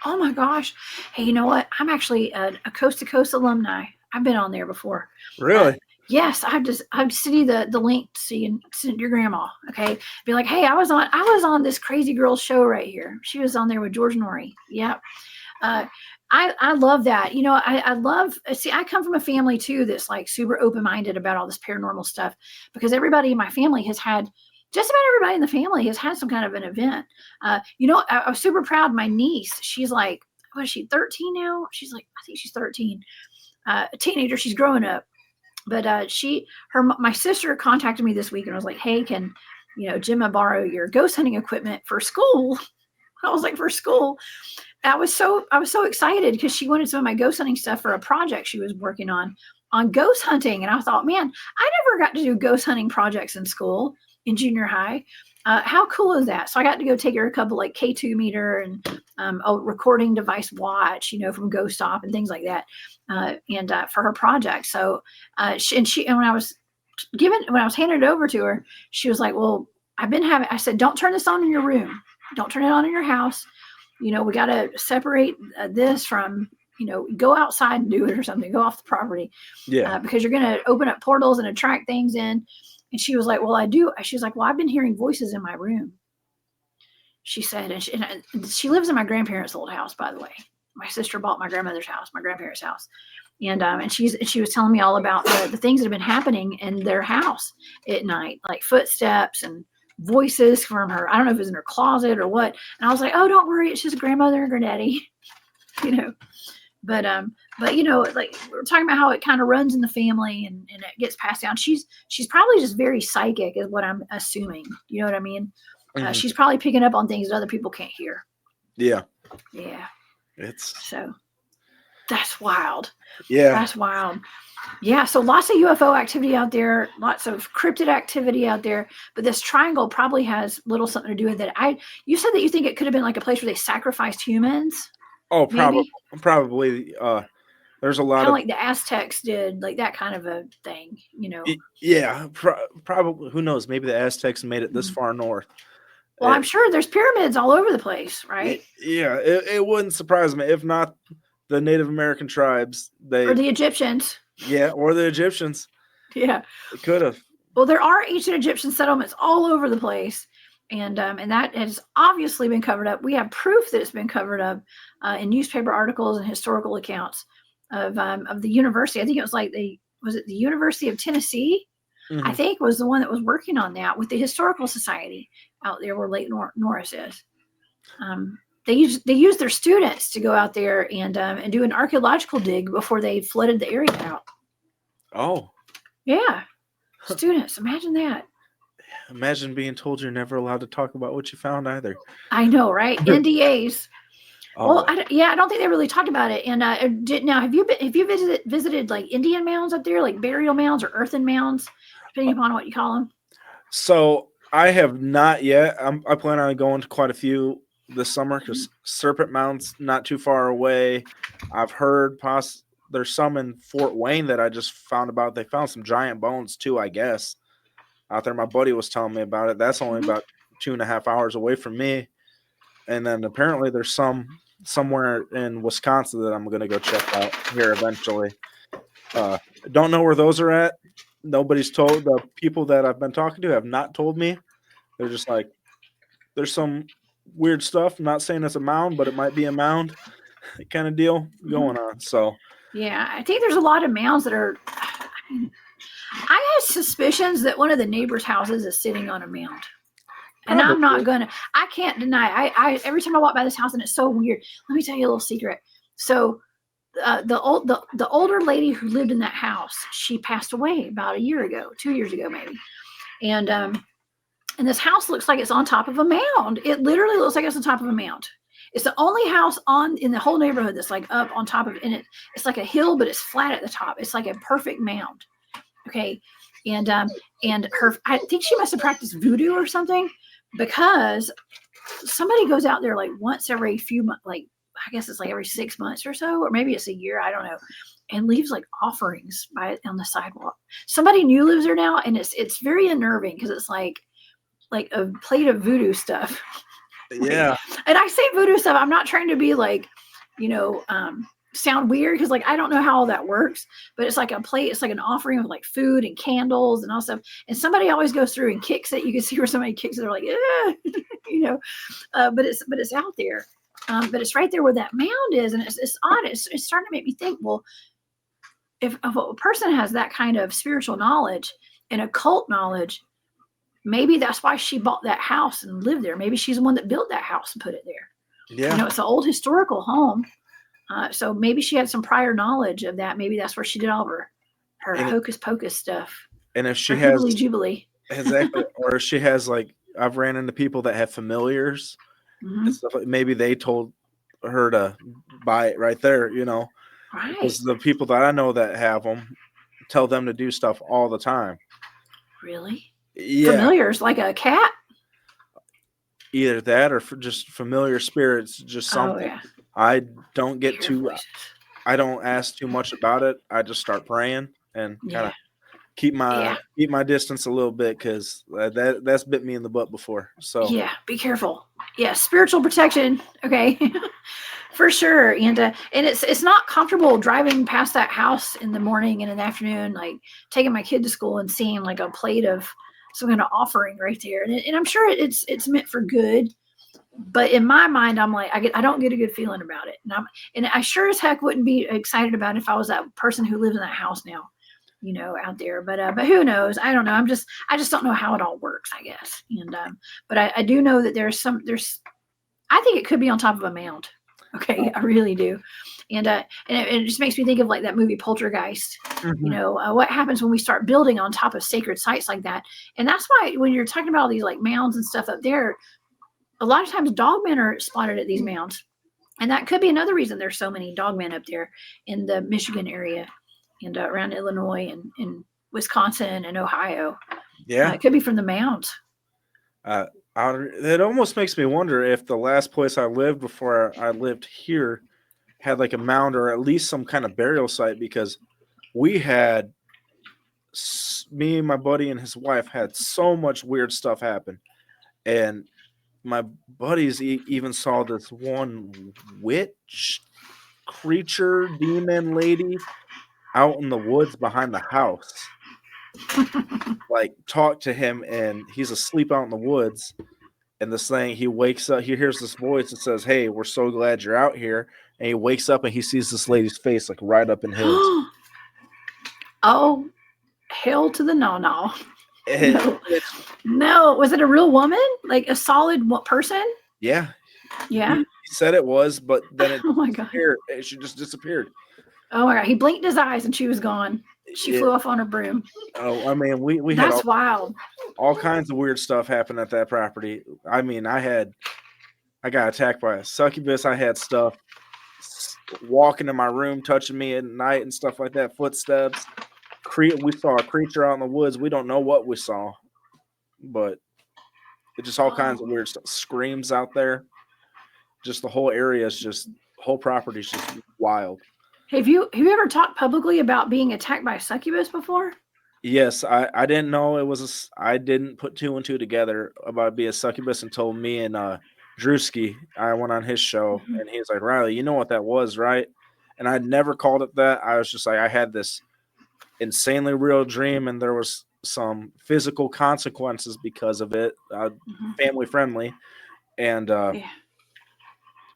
Oh my gosh. Hey, you know what? I'm actually a Coast to Coast alumni. I've been on there before. Really? Yes, I'd send you the link so you can send your grandma. Okay. Be like, hey, I was on this crazy girl show right here. She was on there with George Norrie. Yep. I love that. You know, I come from a family too that's like super open-minded about all this paranormal stuff, because everybody in my family just about everybody in the family has had some kind of an event. You know, I was super proud. My niece, she's like, what is she, 13 now? She's like, I think she's 13. A teenager. She's growing up. But my sister contacted me this week and was like, hey, can, Gemma borrow your ghost hunting equipment for school? I was like, for school? I was so excited because she wanted some of my ghost hunting stuff for a project she was working on ghost hunting. And I thought, man, I never got to do ghost hunting projects in school, in junior high. How cool is that? So I got to go take her a couple like K2 meter and a recording device watch, from Ghost Stop and things like that. And for her project. So when I was handed it over to her, she was like, well, I said, don't turn this on in your room. Don't turn it on in your house. We got to separate this from, go outside and do it or something, go off the property. Yeah. Because you're going to open up portals and attract things in. And she was like, well, I do. She was like, well, I've been hearing voices in my room. She said, and she lives in my grandparents' old house, by the way. My sister bought my grandmother's house, my grandparents' house. And she was telling me all about the things that have been happening in their house at night, like footsteps and voices from her. I don't know if it was in her closet or what. And I was like, oh, don't worry. It's just grandmother and granddaddy, But like we're talking about how it kind of runs in the family and it gets passed down. She's probably just very psychic is what I'm assuming. You know what I mean? Mm-hmm. She's probably picking up on things that other people can't hear. Yeah. Yeah. So that's wild. Yeah. That's wild. Yeah. So lots of UFO activity out there, lots of cryptid activity out there, but this triangle probably has little something to do with it. You said that you think it could have been like a place where they sacrificed humans. Oh, probably. There's a lot kind of like the Aztecs did, like that kind of a thing, Yeah, probably. Who knows? Maybe the Aztecs made it this far north. Well, I'm sure there's pyramids all over the place, right? Yeah, it wouldn't surprise me if not the Native American tribes. Or the Egyptians. Yeah, or the Egyptians. Yeah, it could have. Well, there are ancient Egyptian settlements all over the place. And that has obviously been covered up. We have proof that it's been covered up in newspaper articles and historical accounts of the university. I think it was was it the University of Tennessee? Mm-hmm. I think was the one that was working on that with the Historical Society out there where Lake Norris is. They used their students to go out there and do an archaeological dig before they flooded the area out. Oh. Yeah. Students, imagine that. Imagine being told you're never allowed to talk about what you found either. I know, right? NDAs. Oh. Well, I don't think they really talked about it. And now, have you visited like Indian mounds up there, like burial mounds or earthen mounds, depending upon what you call them? So I have not yet. I plan on going to quite a few this summer because Serpent Mound's not too far away. I've heard there's some in Fort Wayne that I just found about. They found some giant bones too, I guess, out there. My buddy was telling me about it. That's only about 2.5 hours away from me. And then apparently there's some somewhere in Wisconsin that I'm going to go check out here eventually. Don't know where those are at. Nobody's told. The people that I've been talking to have not told me. They're just like, there's some weird stuff. I'm not saying it's a mound, but it might be a mound kind of deal going on. So yeah, I think there's a lot of mounds that are. I have suspicions that one of the neighbors' houses is sitting on a mound. And I'm not gonna. I can't deny. I every time I walk by this house, and it's so weird. Let me tell you a little secret. So, the older lady who lived in that house, she passed away about 2 years ago maybe, and this house looks like it's on top of a mound. It literally looks like it's on top of a mound. It's the only house in the whole neighborhood that's like up on top of it. And it's like a hill, but it's flat at the top. It's like a perfect mound. Okay, and her, I think she must have practiced voodoo or something. Because somebody goes out there like once every few months, like I guess it's like every 6 months or so, or maybe it's a year, I don't know, and leaves like offerings on the sidewalk. Somebody new lives there now, and it's very unnerving because it's like a plate of voodoo stuff. yeah, and I say voodoo stuff. I'm not trying to be like, sound weird because like I don't know how all that works, but it's like a plate. It's like an offering of like food and candles and all stuff. And somebody always goes through and kicks it. You can see where somebody kicks it. They're like, but it's out there. But it's right there where that mound is, and it's odd. It's starting to make me think. Well, if a person has that kind of spiritual knowledge and occult knowledge, maybe that's why she bought that house and lived there. Maybe she's the one that built that house and put it there. Yeah, it's an old historical home. So maybe she had some prior knowledge of that. Maybe that's where she did all her hocus pocus stuff. And if she has jubilee, exactly, or if she has like, I've ran into people that have familiars and stuff. Maybe they told her to buy it right there. Right. Because the people that I know that have them tell them to do stuff all the time. Really? Yeah. Familiars like a cat. Either that or for just familiar spirits, just something. Oh, yeah. I don't get I don't ask too much about it. I just start praying and kind of keep my distance a little bit because that's bit me in the butt before. So yeah, be careful. Yeah, spiritual protection. Okay, for sure. And it's not comfortable driving past that house in the morning and in the afternoon, like taking my kid to school and seeing like a plate of some kind of offering right there. And I'm sure it's meant for good. But in my mind, I'm like, I don't get a good feeling about it. And I sure as heck wouldn't be excited about it if I was that person who lives in that house now, out there. But who knows? I don't know. I just don't know how it all works, I guess. And but I do know that I think it could be on top of a mound. Okay, I really do. And it just makes me think of like that movie Poltergeist. What happens when we start building on top of sacred sites like that? And that's why when you're talking about all these like mounds and stuff up there, a lot of times dogmen are spotted at these mounds. And that could be another reason there's so many dogmen up there in the Michigan area and around Illinois and in Wisconsin and Ohio. Yeah. It could be from the mounds. It almost makes me wonder if the last place I lived before I lived here had like a mound or at least some kind of burial site, because we had, me and my buddy and his wife had so much weird stuff happen. And my buddies even saw this one witch creature demon lady out in the woods behind the house. Like, talk to him, and he's asleep out in the woods. And this thing, he wakes up, he hears this voice that says, "Hey, we're so glad you're out here." And he wakes up and he sees this lady's face like right up in his. Oh, hell to the no. No. Was it a real woman? Like a solid person? Yeah. Yeah. He said it was, but then it oh my God. She just disappeared. Oh my God. He blinked his eyes and she was gone. She flew off on her broom. Oh, I mean, we That's had wild. All kinds of weird stuff happen at that property. I mean, I got attacked by a succubus. I had stuff walking in my room, touching me at night and stuff like that. Footsteps. We saw a creature out in the woods. We don't know what we saw, but It's just all kinds of weird stuff. Screams out there. Just the whole area is just, whole property is just wild. Have you ever talked publicly about being attacked by a succubus before? Yes, I didn't know it was. I didn't put 2 and 2 together about it being a succubus until me and Drewski. I went on his show, and he was like, "Ryley, you know what that was, right?" And I'd never called it that. I was just like, I had this insanely real dream, and there was some physical consequences because of it, family friendly, and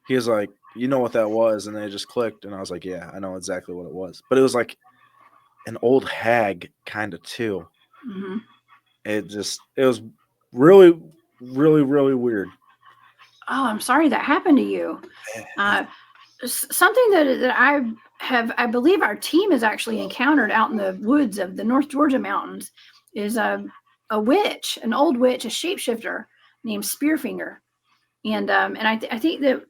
he was like, "You know what that was?" And they just clicked, and I was like, "Yeah, I know exactly what it was." But it was like an old hag kind of too. Mm-hmm. It was really, really, really weird. Oh, I'm sorry that happened to you. Something that I believe our team has actually encountered out in the woods of the North Georgia mountains is a witch, an old witch, a shapeshifter named Spearfinger, and I think that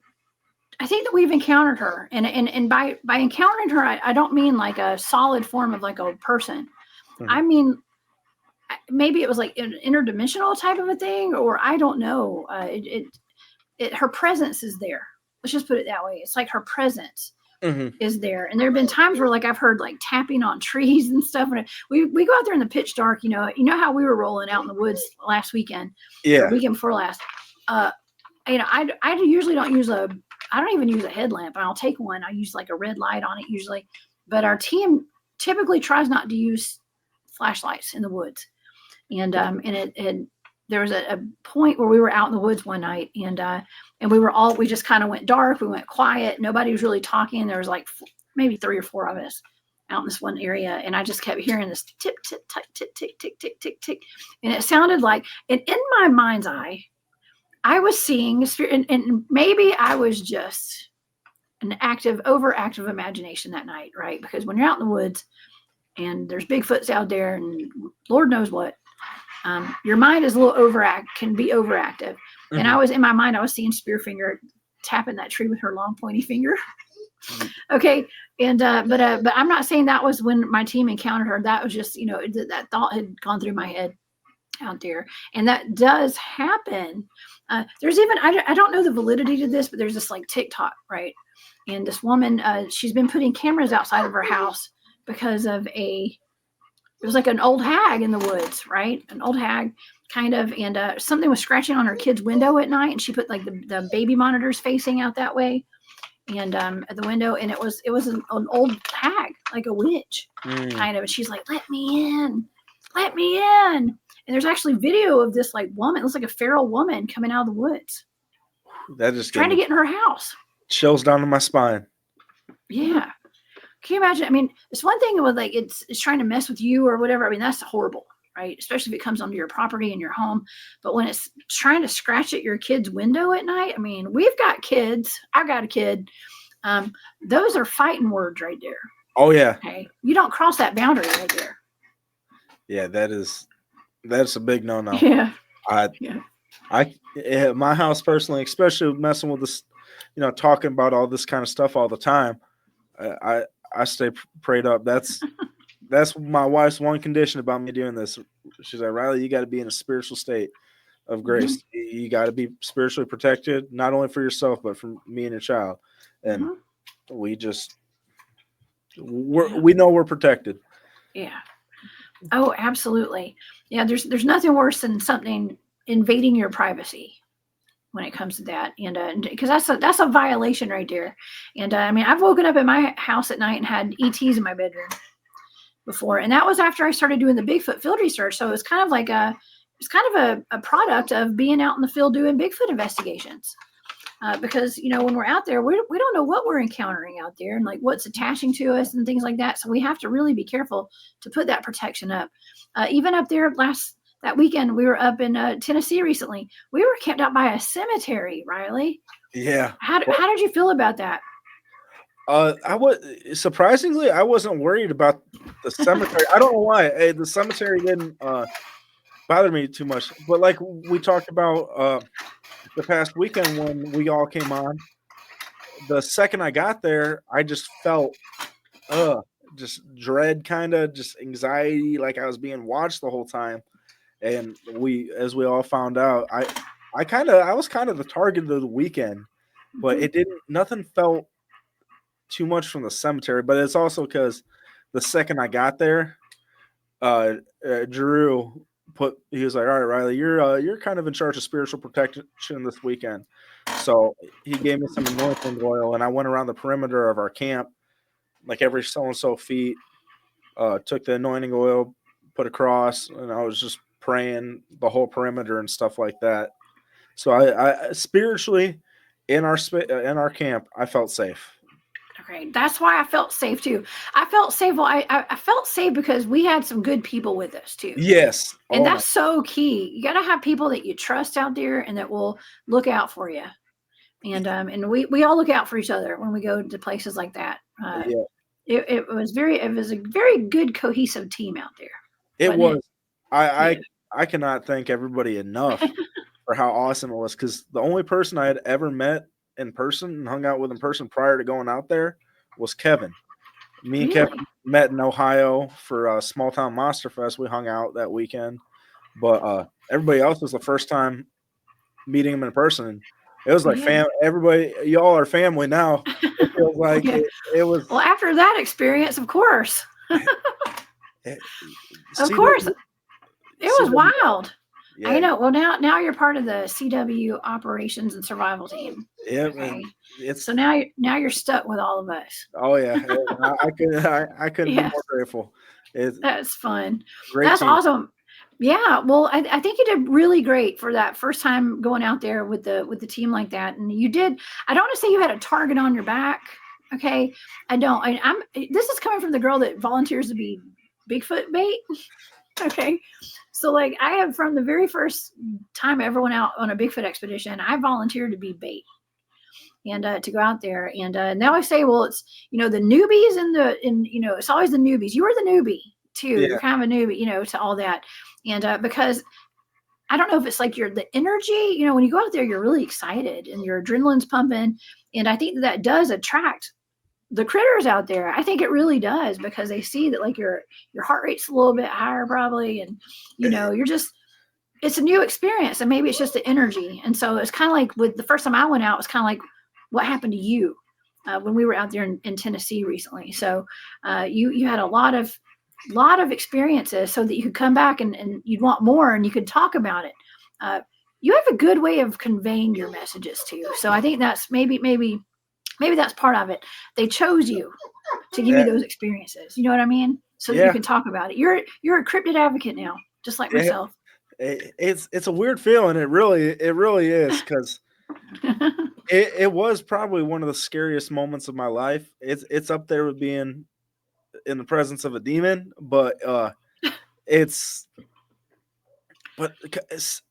we've encountered her, and by encountering her, I don't mean like a solid form of like a person. Mm-hmm. I mean, maybe it was like an interdimensional type of a thing, or I don't know. Her presence is there. Let's just put it that way. It's like her presence is there. And there have been times where like I've heard like tapping on trees and stuff. And we go out there in the pitch dark, you know how we were rolling out in the woods last weekend. Yeah. Weekend before last. I usually don't use I don't even use a headlamp. I'll take one. I use like a red light on it usually. But our team typically tries not to use flashlights in the woods. And there was a point where we were out in the woods one night, and we just kind of went dark. We went quiet. Nobody was really talking. There was like maybe 3 or 4 of us out in this one area, and I just kept hearing this tick, tick, tick, tick, tick, tick, tick, tick, tick, and it sounded like, and in my mind's eye, I was seeing a spirit, and maybe I was just an overactive imagination that night, right? Because when you're out in the woods and there's Bigfoots out there, and Lord knows what. Your mind is a little can be overactive. Mm-hmm. And I was in my mind, I was seeing Spearfinger tapping that tree with her long pointy finger. Okay. And, but I'm not saying that was when my team encountered her. That was just, that thought had gone through my head out there. And that does happen. There's even, I don't know the validity to this, but there's this like TikTok, right? And this woman, she's been putting cameras outside of her house because of it was like an old hag in the woods, right? An old hag kind of, and something was scratching on her kid's window at night, and she put like the baby monitors facing out that way, and at the window, and it was an old hag, like a witch, kind of. And she's like, "Let me in, let me in." And there's actually video of this like woman, it looks like a feral woman coming out of the woods. That just trying to get in her house. Chills down to my spine. Yeah. Can you imagine? I mean, it's one thing with like it's trying to mess with you or whatever. I mean, that's horrible, right? Especially if it comes onto your property and your home. But when it's trying to scratch at your kid's window at night, I mean, we've got kids. I've got a kid. Those are fighting words right there. Oh yeah. Okay, you don't cross that boundary right there. Yeah, that's a big no-no. Yeah. My house personally, especially messing with this, talking about all this kind of stuff all the time. I stay prayed up. That's my wife's one condition about me doing this. She's like, "Ryley, you got to be in a spiritual state of grace. Mm-hmm. You got to be spiritually protected, not only for yourself, but for me and your child." And we know we're protected. Yeah. Oh, absolutely. Yeah. There's nothing worse than something invading your privacy when it comes to that, and because that's a violation right there. And I mean, I've woken up in my house at night and had ETs in my bedroom before, and that was after I started doing the Bigfoot field research. So it's kind of like a product of being out in the field doing Bigfoot investigations, because when we're out there, we don't know what we're encountering out there and like what's attaching to us and things like that. So we have to really be careful to put that protection up. Even up there that weekend, we were up in Tennessee recently. We were camped out by a cemetery, Ryley. Yeah. How did you feel about that? I wasn't worried about the cemetery. I don't know why. The cemetery didn't bother me too much. But like we talked about the past weekend when we all came on, the second I got there, I just felt just dread, kind of just anxiety, like I was being watched the whole time. and as we all found out, I was kind of the target of the weekend, but nothing felt too much from the cemetery. But it's also because the second I got there, Drew he was like, all right, Ryley, you're kind of in charge of spiritual protection this weekend. So he gave me some anointing oil, and I went around the perimeter of our camp, like every so and so feet, took the anointing oil, put across, and I was just praying the whole perimeter and stuff like that. So I spiritually in our camp, I felt safe. Okay, that's why I felt safe too. I felt safe. Well, I felt safe because we had some good people with us too. Yes, and that's so key. You got to have people that you trust out there and that will look out for you. And we all look out for each other when we go to places like that. It was a very good cohesive team out there. It was. I cannot thank everybody enough for how awesome it was, because the only person I had ever met in person and hung out with in person prior to going out there was Kevin. Me and Kevin met in Ohio for Small Town Monster Fest. We hung out that weekend, but everybody else was the first time meeting him in person. It was like everybody, y'all are family now. It feels like it was. Well, after that experience, of course. Of course. It was wild. Yeah. I know. Well, now you're part of the CW operations and survival team. Yeah. Okay. So now you're stuck with all of us. Oh yeah. I couldn't be more grateful. That's fun. Great That's team. awesome. Yeah. Well, I think you did really great for that first time going out there with the team like that. And you did. I don't want to say you had a target on your back. Okay. I don't. This is coming from the girl that volunteers to be Bigfoot bait. Okay. So like I have, from the very first time I ever went out on a Bigfoot expedition, I volunteered to be bait and to go out there. And they always say, well, it's, the newbies it's always the newbies. You were the newbie too. Yeah. You're kind of a newbie, to all that. And because I don't know if it's like the energy, when you go out there, you're really excited and your adrenaline's pumping. And I think that does attract the critters out there. I think it really does, because they see that like your heart rate's a little bit higher probably. And, you're just, it's a new experience, and maybe it's just the energy. And so it's kind of like with the first time I went out, it's kind of like what happened to you when we were out there in Tennessee recently. So you had a lot of experiences so that you could come back and you'd want more and you could talk about it. You have a good way of conveying your messages too. So I think that's maybe that's part of it. They chose you to give you those experiences. You know what I mean? So that you can talk about it. You're a cryptid advocate now, just like myself. It's a weird feeling. It really is, because it was probably one of the scariest moments of my life. It's up there with being in the presence of a demon, but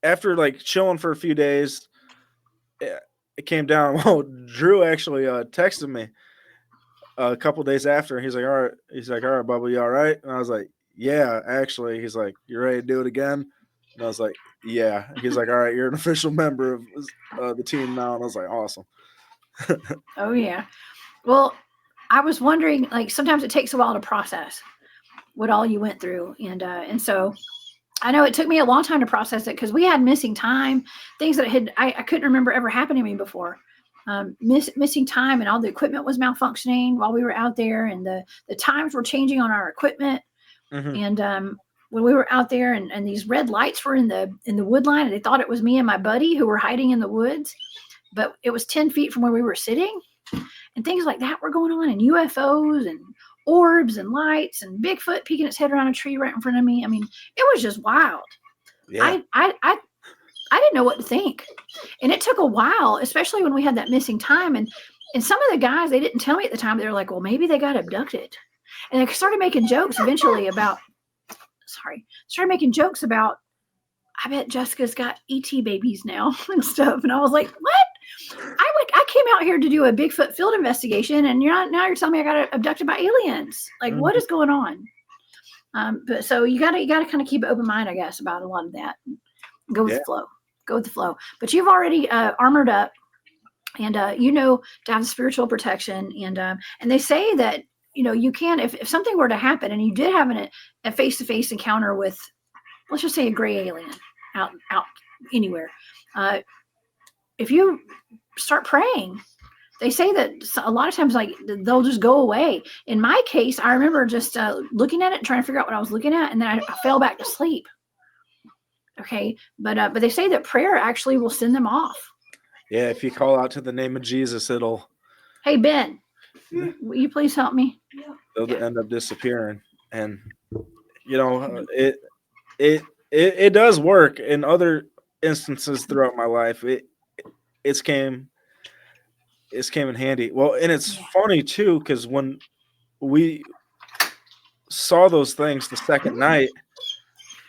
after like chilling for a few days, it came down. Well, Drew actually texted me a couple days after. He's like, all right, Bubba, you all right? And I was like, yeah, actually. He's like, you ready to do it again? And I was like, yeah. He's like, all right, you're an official member of the team now. And I was like, awesome. Oh yeah. Well, I was wondering, like, sometimes it takes a while to process what all you went through. And so I know it took me a long time to process it, because we had missing time, things that I couldn't remember ever happening to me before. Missing time, and all the equipment was malfunctioning while we were out there, and the times were changing on our equipment. Mm-hmm. And when we were out there, and these red lights were in the wood line, and they thought it was me and my buddy who were hiding in the woods, but it was 10 feet from where we were sitting, and things like that were going on, and UFOs and orbs and lights and Bigfoot peeking its head around a tree right in front of me. I mean, it was just wild. Yeah. I didn't know what to think. And it took a while, especially when we had that missing time. And some of the guys, they didn't tell me at the time. They were like, well, maybe they got abducted. And they started making jokes eventually about, I bet Jessica's got ET babies now and stuff. And I was like, what? I came out here to do a Bigfoot field investigation, and you're telling me I got abducted by aliens. Like, mm-hmm. What is going on? But so you gotta kind of keep an open mind, I guess, about a lot of that. Go with the flow. Go with the flow. But you've already armored up, and to have the spiritual protection, and they say that you can, if something were to happen, and you did have a face-to-face encounter with let's just say a gray alien out anywhere, if you start praying, they say that a lot of times, like, they'll just go away. In my case, I remember just looking at it, trying to figure out what I was looking at, and then I fell back to sleep. Okay, but they say that prayer actually will send them off. Yeah, if you call out to the name of Jesus, it'll. Hey, Ben, will you please help me? They'll end up disappearing, and it does work in other instances throughout my life. It's came in handy. Well, and it's funny too, because when we saw those things the second night,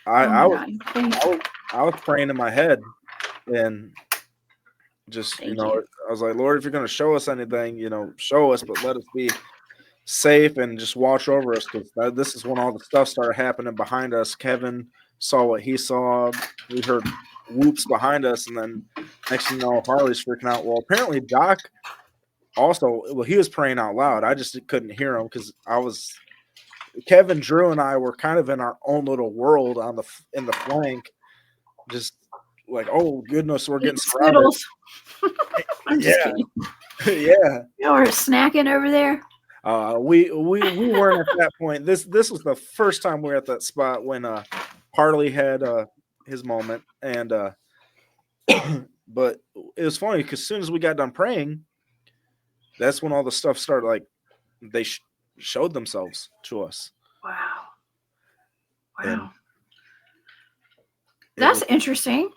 I was praying in my head, and just I was like, Lord, if you're going to show us anything, show us, but let us be safe and just watch over us, because this is when all the stuff started happening behind us. Kevin saw what he saw. We heard whoops behind us, and then next thing you know, Harley's freaking out. Well, apparently Doc also, he was praying out loud. I just couldn't hear him because Kevin, Drew, and I were kind of in our own little world in the flank, just like, oh goodness, we're getting surrounded. Yeah. We're snacking over there. We weren't at that point. This was the first time we were at that spot when Harley had his moment, and but it was funny because as soon as we got done praying, that's when all the stuff started. Like, they showed themselves to us. Wow. That's interesting.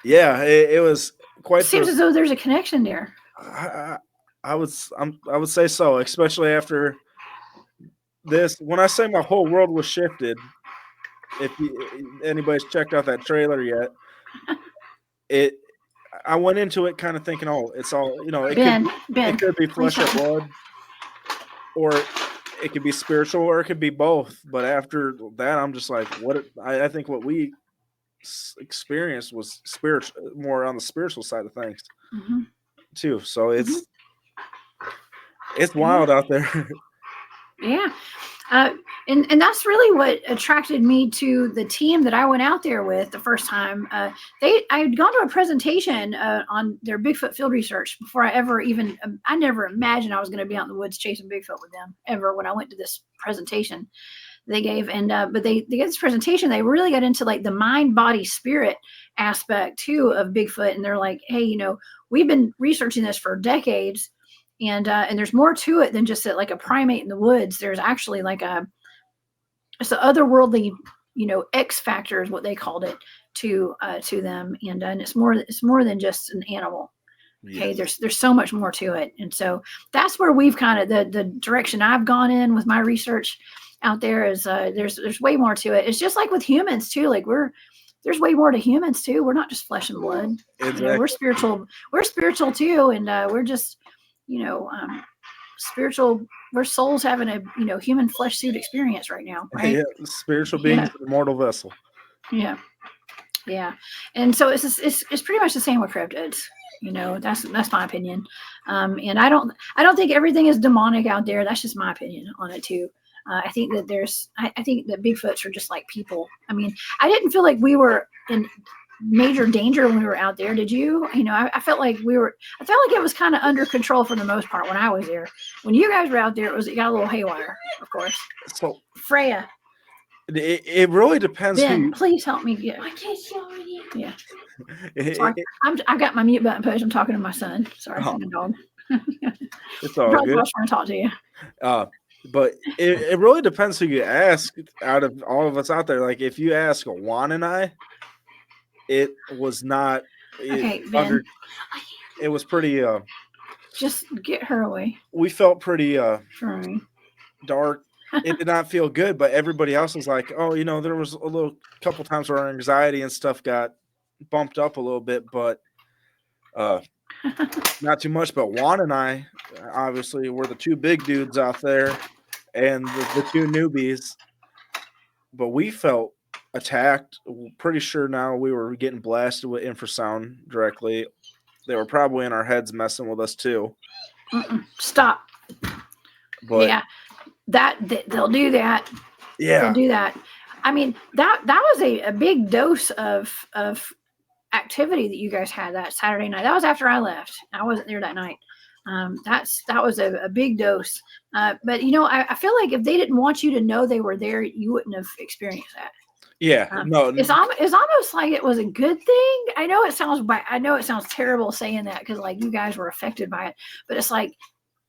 Yeah, it was quite. Seems as though there's a connection there. I would say so, especially after this. When I say my whole world was shifted, if anybody's checked out that trailer yet, I went into it kind of thinking, oh, it's all, it could be flesh and blood, or it could be spiritual, or it could be both. But after that, I'm just like, I think what we experienced was spiritual, more on the spiritual side of things, too. So it's wild out there. Yeah. And that's really what attracted me to the team that I went out there with the first time. I had gone to a presentation on their Bigfoot field research before I never imagined I was going to be out in the woods chasing Bigfoot with them ever when I went to this presentation they gave. And but they gave this presentation, they really got into like the mind, body, spirit aspect too of Bigfoot. And they're like, hey, we've been researching this for decades. And there's more to it than just like a primate in the woods. There's actually like it's the otherworldly, X factor is what they called it to them. And it's more than just an animal. Okay, yes. There's so much more to it. And so that's where we've kind of the direction I've gone in with my research out there is there's way more to it. It's just like with humans too. Like there's way more to humans too. We're not just flesh and blood. Exactly. We're spiritual. We're spiritual too, and we're just spiritual. We're souls having a human flesh suit experience right now, right? Yeah, spiritual beings in a mortal vessel. Yeah, and so it's pretty much the same with cryptids. That's my opinion. And I don't think everything is demonic out there. That's just my opinion on it too. I think that I think that Bigfoots are just like people. I mean, I didn't feel like we were in major danger when we were out there. Did you? I felt like it was kind of under control for the most part when I was there. When you guys were out there, it got a little haywire, of course. So Freya. It really depends. Ben, please help me get. I can't see already. Yeah. Sorry. I got my mute button pushed. I'm talking to my son. Sorry, my dog. It's all good. I was trying to talk to you. But it really depends who you ask. Out of all of us out there, like if you ask Juan and I, it was not. Okay, Ben. It was pretty. Just get her away. We felt pretty dark. It did not feel good, but everybody else was like, "Oh, there was a couple times where our anxiety and stuff got bumped up a little bit, but not too much." But Juan and I, obviously, were the two big dudes out there, and the two newbies. But we felt attacked. Pretty sure now we were getting blasted with infrasound directly. They were probably in our heads messing with us too. Stop. But yeah, they'll do that. Yeah, they'll do that. I mean, that was a big dose of activity that you guys had that Saturday night. That was after I left. I wasn't there that night. That was a big dose. But I feel like if they didn't want you to know they were there, you wouldn't have experienced that. Yeah, no, it's almost like it was a good thing. I know it sounds terrible saying that because like you guys were affected by it, but it's like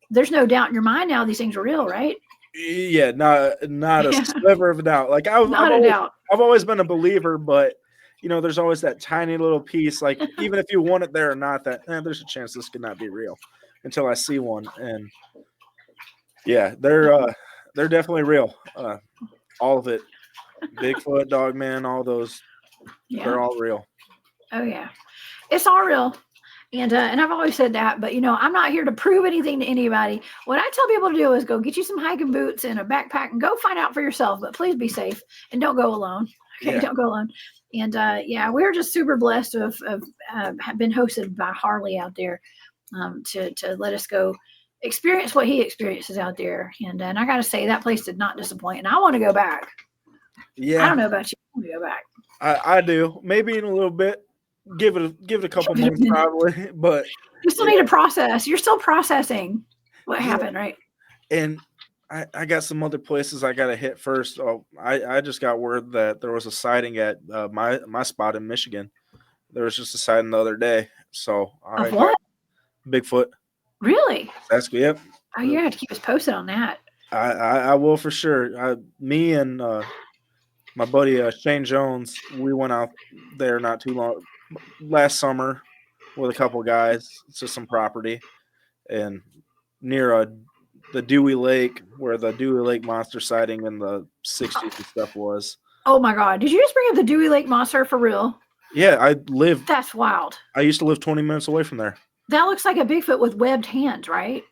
there's no doubt in your mind now these things are real, right? yeah, not a sliver of a doubt. Like I've always been a believer, but there's always that tiny little piece. Like even if you want it there or not, that there's a chance this could not be real until I see one. And yeah, they're definitely real. All of it. Bigfoot, Dogman, all those, they're all real. Oh yeah, it's all real, and I've always said that. But I'm not here to prove anything to anybody. What I tell people to do is go get you some hiking boots and a backpack and go find out for yourself. But please be safe and don't go alone. Okay, don't go alone. And we're just super blessed to have been hosted by Harley out there to let us go experience what he experiences out there. And I got to say that place did not disappoint, and I want to go back. Yeah, I don't know about you. I want to go back. I do. Maybe in a little bit. Give it a couple months probably, but you still need to process. You're still processing what happened, right? And I got some other places I got to hit first. Oh, I just got word that there was a sighting at my spot in Michigan. There was just a sighting the other day. So of what? Bigfoot. Really? That's good. Yep. Oh, you have to keep us posted on that. I will for sure. Me and my buddy Shane Jones, we went out there not too long last summer with a couple guys to some property and near the Dewey Lake, where the Dewey Lake monster sighting in the 60s and stuff was. Oh my God! Did you just bring up the Dewey Lake monster for real? Yeah, That's wild. I used to live 20 minutes away from there. That looks like a Bigfoot with webbed hands, right?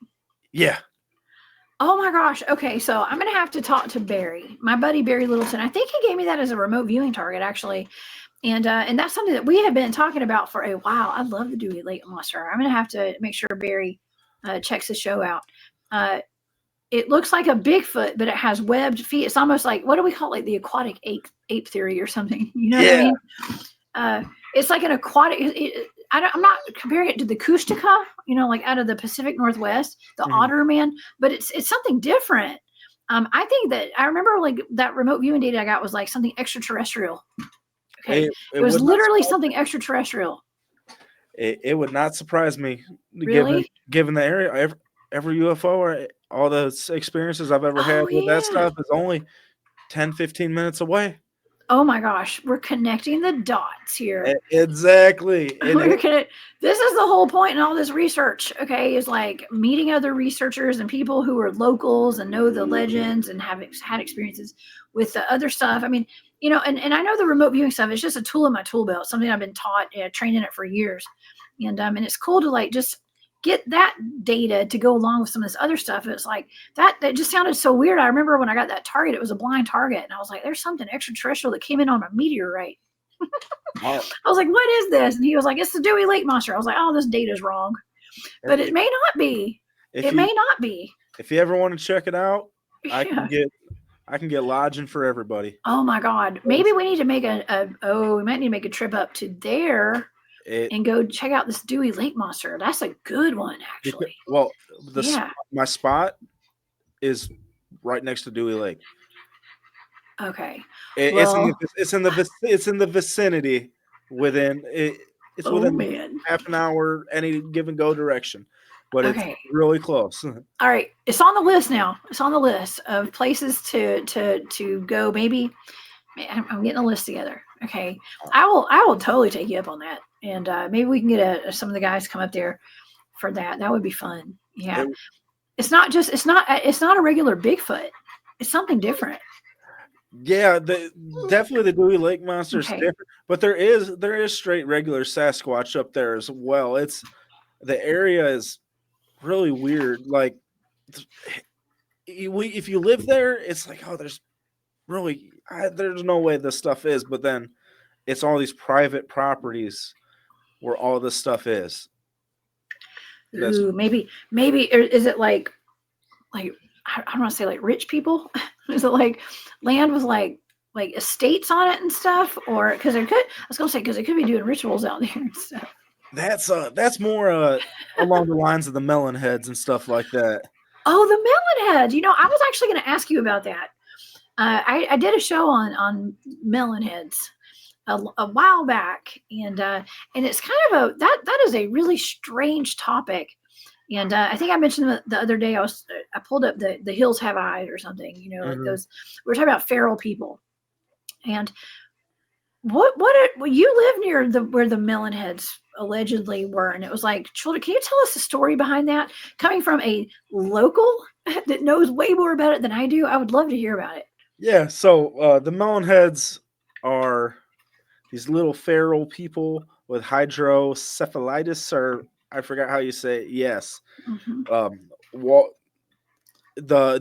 Yeah. Oh my gosh. Okay, so I'm gonna have to talk to Barry, my buddy Barry Littleton. I think he gave me that as a remote viewing target, actually, and that's something that we have been talking about for a while. I love the Dewey Lake monster. I'm gonna have to make sure Barry checks the show out. It looks like a Bigfoot, but it has webbed feet. It's almost like, what do we call it? Like the aquatic ape theory or something. You know what I mean? It's like an aquatic. I'm not comparing it to the Kustica, like out of the Pacific Northwest, the otter man, but it's something different. I think that I remember like that remote viewing data I got was like something extraterrestrial. Okay, it was literally something extraterrestrial. It would not surprise me, really? given the area. Every UFO or all the experiences I've ever had with that stuff is only 10, 15 minutes away. Oh my gosh, we're connecting the dots here. Exactly. This is the whole point in all this research, okay, is like meeting other researchers and people who are locals and know the legends and have had experiences with the other stuff. I mean, and I know the remote viewing stuff is just a tool in my tool belt, something I've been taught, trained in it for years. And it's cool to like just get that data to go along with some of this other stuff. It's like that just sounded so weird. I remember when I got that target, it was a blind target, and I was like, there's something extraterrestrial that came in on a meteorite. I was like, what is this? And he was like, it's the Dewey Lake monster. I was like, oh, this data's wrong, but it may not be. May not be. If you ever want to check it out, I can get lodging for everybody. Oh my God, maybe we need to make we might need to make a trip up to there. And go check out this Dewey Lake monster. That's a good one, actually. Well, my spot is right next to Dewey Lake. Okay. It's in the vicinity within half an hour any given go direction, but it's really close. All right, it's on the list now. It's on the list of places to go. Maybe I'm getting a list together. Okay, I will totally take you up on that. And maybe we can get some of the guys come up there for that. That would be fun. Yeah, it's not a regular Bigfoot. It's something different. Yeah, definitely the Dewey Lake monster is different, but there is straight regular Sasquatch up there as well. The area is really weird. Like, if you live there, it's like, oh, there's no way this stuff is, but then it's all these private properties where all this stuff is. Ooh, maybe is it like I don't want to say like rich people? Is it like land with like like estates on it and stuff, or because I was gonna say because they could be doing rituals out there and stuff. That's more along the lines of the melon heads and stuff like that. Oh, the melon heads. I was actually going to ask you about that. I did a show on melon heads a while back, and it's kind of that is a really strange topic. And I think I mentioned the other day I pulled up the Hills Have Eyes or something. Like those. We were talking about feral people, and you live near where the melon heads allegedly were, and it was like, children, can you tell us the story behind that, coming from a local that knows way more about it than I do? I would love to hear about it. Yeah, so the melon heads are these little feral people with hydrocephalitis, or I forgot how you say it. Yes. The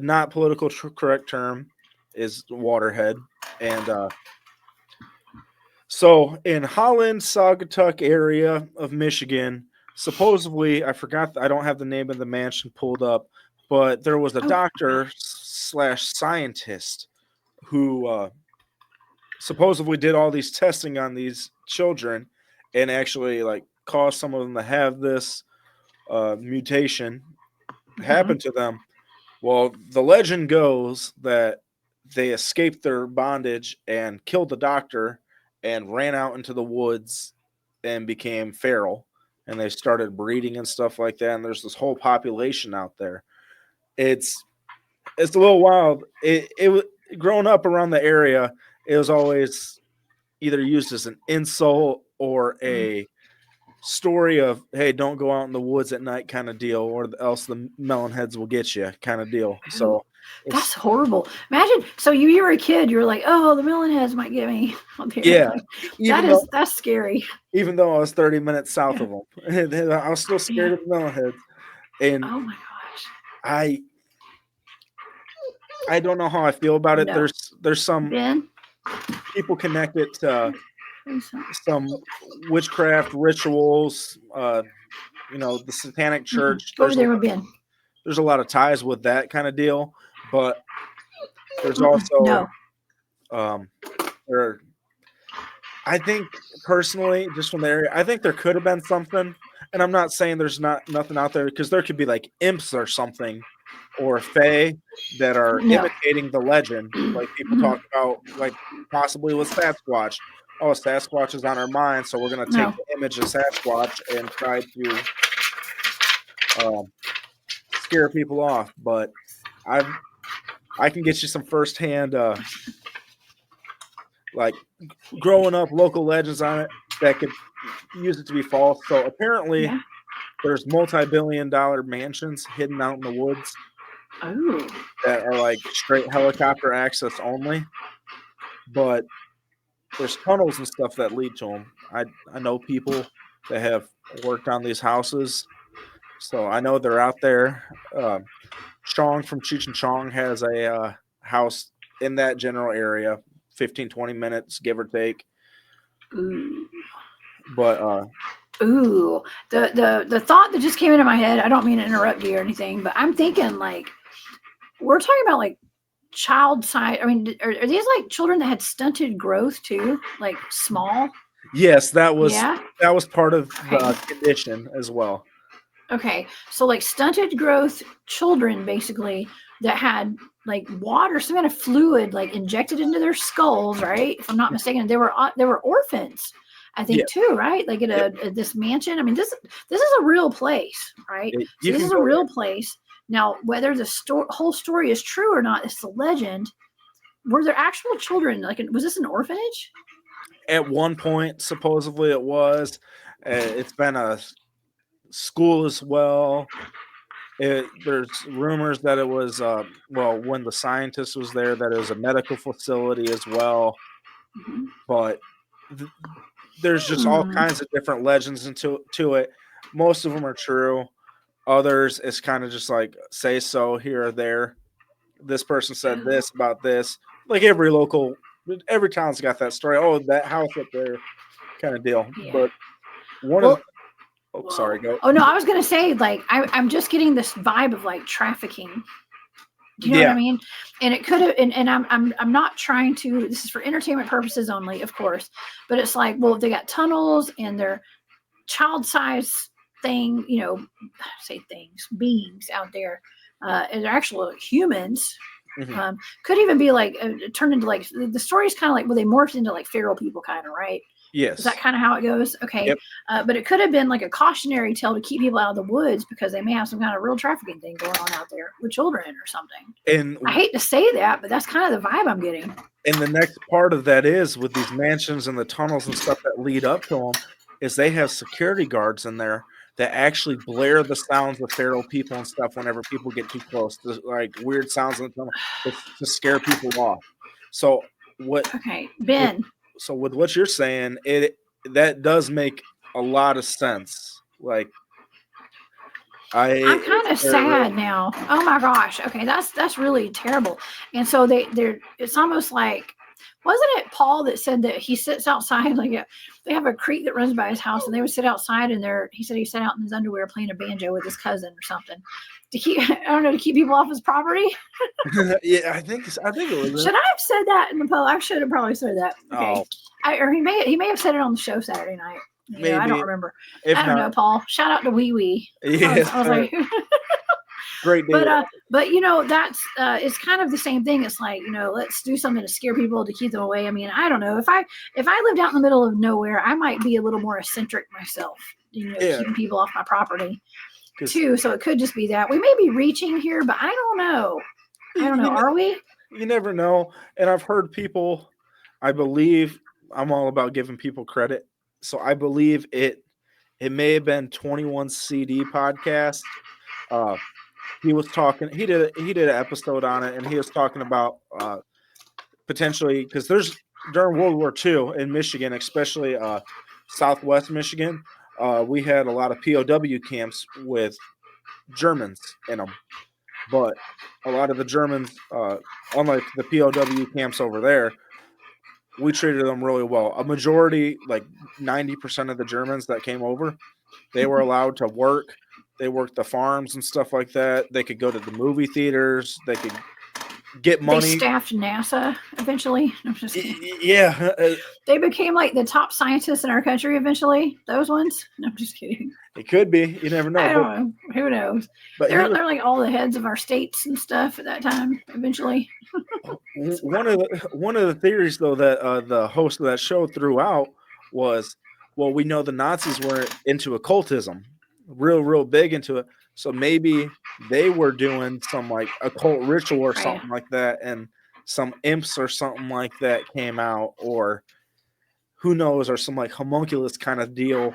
not political correct term is waterhead. And so in Holland, Saugatuck area of Michigan, supposedly, I forgot, I don't have the name of the mansion pulled up, but there was a doctor / scientist who supposedly did all these testing on these children and actually like caused some of them to have this mutation happen to them. Well, the legend goes that they escaped their bondage and killed the doctor and ran out into the woods and became feral, and they started breeding and stuff like that. And there's this whole population out there. It's a little wild. It was growing up around the area. It was always either used as an insult or a story of, hey, don't go out in the woods at night kind of deal, or else the melon heads will get you kind of deal. So that's horrible. Imagine, so you were a kid, you were like, oh, the melon heads might get me. Yeah. That's scary. Even though I was 30 minthe's south of them, I was still scared of the melon heads. And oh my gosh. I don't know how I feel about it. No. There's some people connected to some witchcraft rituals, the satanic church. There's a lot of ties with that kind of deal, but there's also I think personally, just from the area, I think there could have been something, and I'm not saying there's nothing out there, because there could be like imps or something, or fae that are imitating the legend, like people talk about, like possibly with Sasquatch. Oh, Sasquatch is on our mind, so we're going to take the image of Sasquatch and try to scare people off. But I can get you some firsthand, like growing up, local legends on it that could use it to be false. So apparently, there's multi-billion-dollar mansions hidden out in the woods that are like straight helicopter access only, but there's tunnels and stuff that lead to them. I know people that have worked on these houses, so I know they're out there. Chong from Cheech and Chong has a house in that general area, 15-20 minutes, give or take. But the thought that just came into my head, I don't mean to interrupt you or anything, but I'm thinking, like, we're talking about like child size. I mean, are these like children that had stunted growth too, like small? Yes, that was part of the condition as well. Okay, so like stunted growth children, basically, that had like water, some kind of fluid, like injected into their skulls, right? If I'm not mistaken, they were orphans, I think, too, right? Like at this mansion. I mean, this is a real place, right? So this is a real place. Now, whether the whole story is true or not, it's a legend. Were there actual children? Like, was this an orphanage? At one point, supposedly it was. It's been a school as well. There's rumors that it was, when the scientist was there, that it was a medical facility as well. But there's just all kinds of different legends to it. Most of them are true. Others, it's kind of just like say so here or there. This person said this about this. Like every town's got that story. Oh, that house up there, kind of deal. Yeah. But sorry, go. Oh no, I was gonna say, like, I'm just getting this vibe of like trafficking. Do you know what I mean? And it could have, and I'm not trying to, this is for entertainment purposes only, of course, but it's like, well, if they got tunnels and they're child size thing, you know, say things, beings out there, and they're actual humans. Mhm. Could even be like turned into like the story's kind of like, well, they morphed into like feral people, kind of, right? Yes. Is that kind of how it goes? Okay. Yep. But it could have been like a cautionary tale to keep people out of the woods because they may have some kind of real trafficking thing going on out there with children or something. And I hate to say that, but that's kind of the vibe I'm getting. And the next part of that is with these mansions and the tunnels and stuff that lead up to them is they have security guards in there that actually blare the sounds of feral people and stuff whenever people get too close. Like weird sounds in the tunnel to scare people off. So what? Okay, Ben. So with what you're saying, that does make a lot of sense. Like I'm kind of sad now. Oh my gosh. Okay, that's really terrible. And so they're it's almost like, wasn't it Paul that said that he sits outside, like they have a creek that runs by his house, and they would sit outside, and he said he sat out in his underwear playing a banjo with his cousin or something to keep, I don't know, to keep people off his property. Yeah, I think it was. Should I have said that in the poll? I should have probably said that. Okay. Oh. Or he may have said it on the show Saturday night. Maybe. I don't remember. If I don't know, Paul. Shout out to Wee Wee. Yes. I was like, great day. But you know, that's it's kind of the same thing. It's like, you know, let's do something to scare people to keep them away. I mean, I don't know. If I lived out in the middle of nowhere, I might be a little more eccentric myself, you know, keeping people off my property too. So it could just be that. We may be reaching here, but I don't know. Are we? You never know. And I've heard people, I believe, I'm all about giving people credit. So I believe it may have been 21 CD podcast. He was talking, he did an episode on it, and he was talking about potentially, because there's during World War II in Michigan, especially Southwest Michigan, we had a lot of POW camps with Germans in them. But a lot of the Germans, unlike the POW camps over there, we treated them really well. A majority, like 90% of the Germans that came over, they were allowed to work. They worked the farms and stuff like that. They could go to the movie theaters. They could get money. They staffed NASA eventually. I'm just kidding. Yeah. They became like the top scientists in our country eventually. Those ones. No, I'm just kidding. It could be. You never know. I don't know. Who knows? But they're like all the heads of our states and stuff at that time eventually. One of the theories, though, that the host of that show threw out was, well, we know the Nazis were into occultism, real big into it. So maybe they were doing some like occult ritual or something like that, and some imps or something like that came out, or who knows, or some like homunculus kind of deal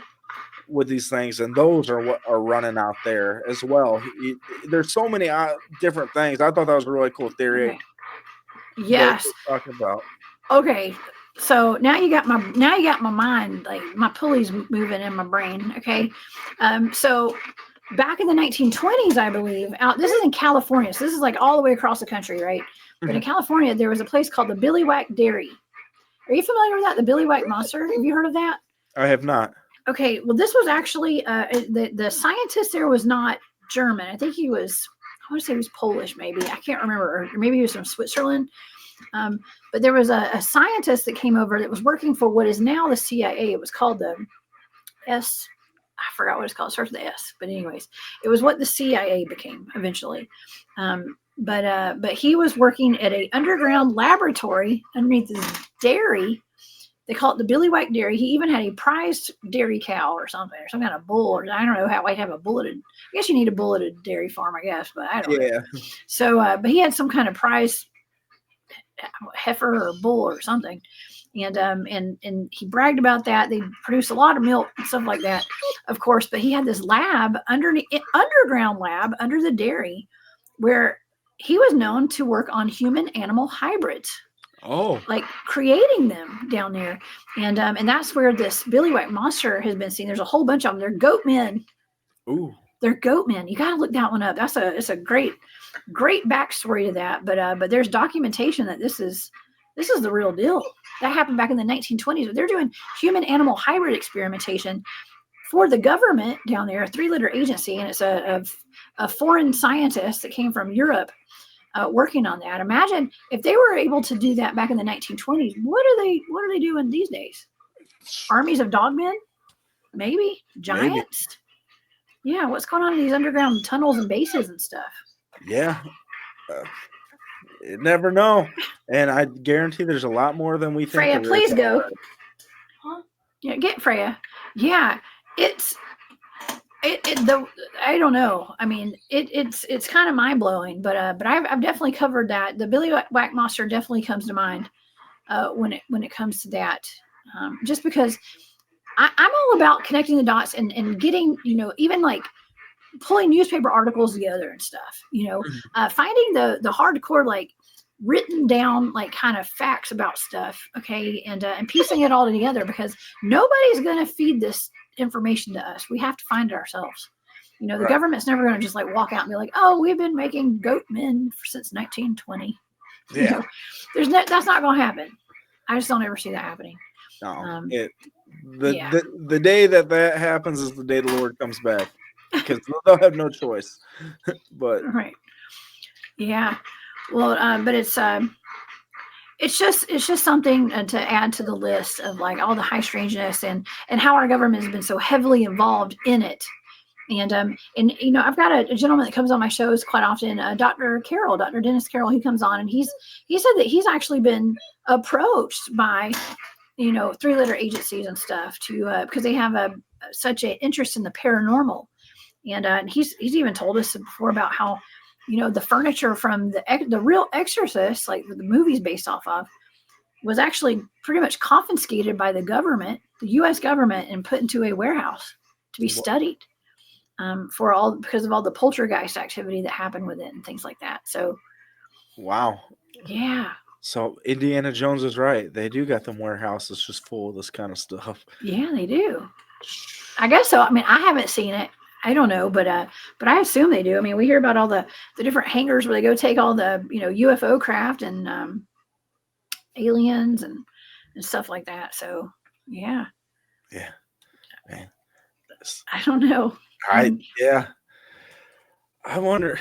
with these things, and those are what are running out there as well. There's so many different things. I thought that was a really cool theory. Okay. Yes. Talking about. Okay. So now you got my mind, like my pulleys moving in my brain. Okay. So back in the 1920s, I believe, this is in California. So this is like all the way across the country, right? But in California, there was a place called the Billywhack Dairy. Are you familiar with that? The Billywhack monster? Have you heard of that? I have not. Okay. Well, this was actually, the scientist there was not German. I think he was, I want to say he was Polish, maybe. I can't remember. Or maybe he was from Switzerland. But there was a scientist that came over that was working for what is now the CIA. It was called the I forgot what it's called. It starts with the S. But anyways, it was what the CIA became eventually. But he was working at an underground laboratory underneath this dairy. They call it the Billywhack Dairy. He even had a prized dairy cow or something, or some kind of bull, or I don't know how I'd have a bulleted. I guess you need a bulleted dairy farm, I guess, but I don't know. So, but he had some kind of prized heifer or bull or something, and he bragged about that. They produce a lot of milk and stuff like that, of course. But he had this lab underground lab under the dairy, where he was known to work on human-animal hybrids. Oh, like creating them down there, and that's where this Billywhack monster has been seen. There's a whole bunch of them. They're goat men. Ooh, they're goat men. You got to look that one up. It's a great backstory to that. But there's documentation that this is the real deal. That happened back in the 1920s. But they're doing human-animal hybrid experimentation for the government down there, a 3-letter agency, and it's a foreign scientist that came from Europe. working on that. Imagine if they were able to do that back in the 1920s. What are they doing these days? Armies of dogmen? Maybe giants? Maybe. Yeah, what's going on in these underground tunnels and bases and stuff? Yeah. You never know. And I guarantee there's a lot more than we think. Freya, please go. Huh? Yeah, get Freya. Yeah, I don't know. I mean, it's kind of mind blowing, but I've definitely covered that. The Billy Whack monster definitely comes to mind when it comes to that. Just because I'm all about connecting the dots and getting, even like pulling newspaper articles together and stuff, finding the hardcore, like written down, like kind of facts about stuff. Okay. And piecing it all together, because nobody's going to feed this information to us. We have to find it ourselves. The government's never going to just like walk out and be like, oh, we've been making goat men since 1920. Yeah. That's not going to happen. I just don't ever see that happening. No, the day that happens is the day the Lord comes back, because they'll have no choice. But right, yeah, well, but it's just something to add to the list of like all the high strangeness and how our government has been so heavily involved in it. And I've got a gentleman that comes on my shows quite often, Dr. Dennis Carroll. He comes on and he said that he's actually been approached by three-letter agencies and stuff because they have such an interest in the paranormal. And he's even told us before about how the furniture from the real Exorcist, like the movie's based off of, was actually pretty much confiscated by the government, the U.S. government, and put into a warehouse to be studied because of all the poltergeist activity that happened with it and things like that. So, wow, yeah. So Indiana Jones is right. They do got them warehouses just full of this kind of stuff. Yeah, they do. I guess so. I mean, I haven't seen it. I don't know, but I assume they do. I mean, we hear about all the different hangars where they go take all the UFO craft and aliens and stuff like that. So yeah. Yeah. Man. I don't know. Yeah. I wonder.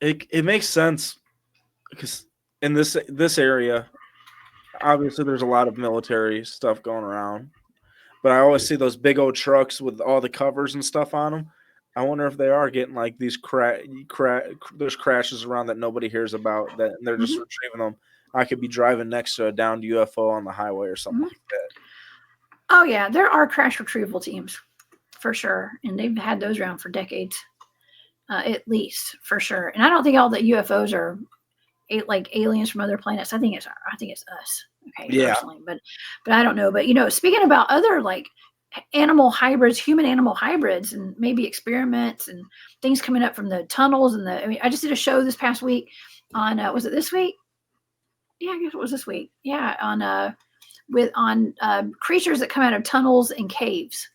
It makes sense because in this area, obviously there's a lot of military stuff going around, but I always see those big old trucks with all the covers and stuff on them. I wonder if they are getting like these there's crashes around that nobody hears about, that they're just retrieving them. I could be driving next to a downed UFO on the highway or something like that. Oh yeah, there are crash retrieval teams for sure, and they've had those around for decades, at least, for sure. And I don't think all the UFOs are like aliens from other planets. I think it's us. Okay, yeah. Personally, but I don't know. But speaking about other like animal hybrids, human animal hybrids, and maybe experiments and things coming up from the tunnels and I just did a show this past week on was it this week? Yeah, I guess it was this week. Yeah, on creatures that come out of tunnels and caves.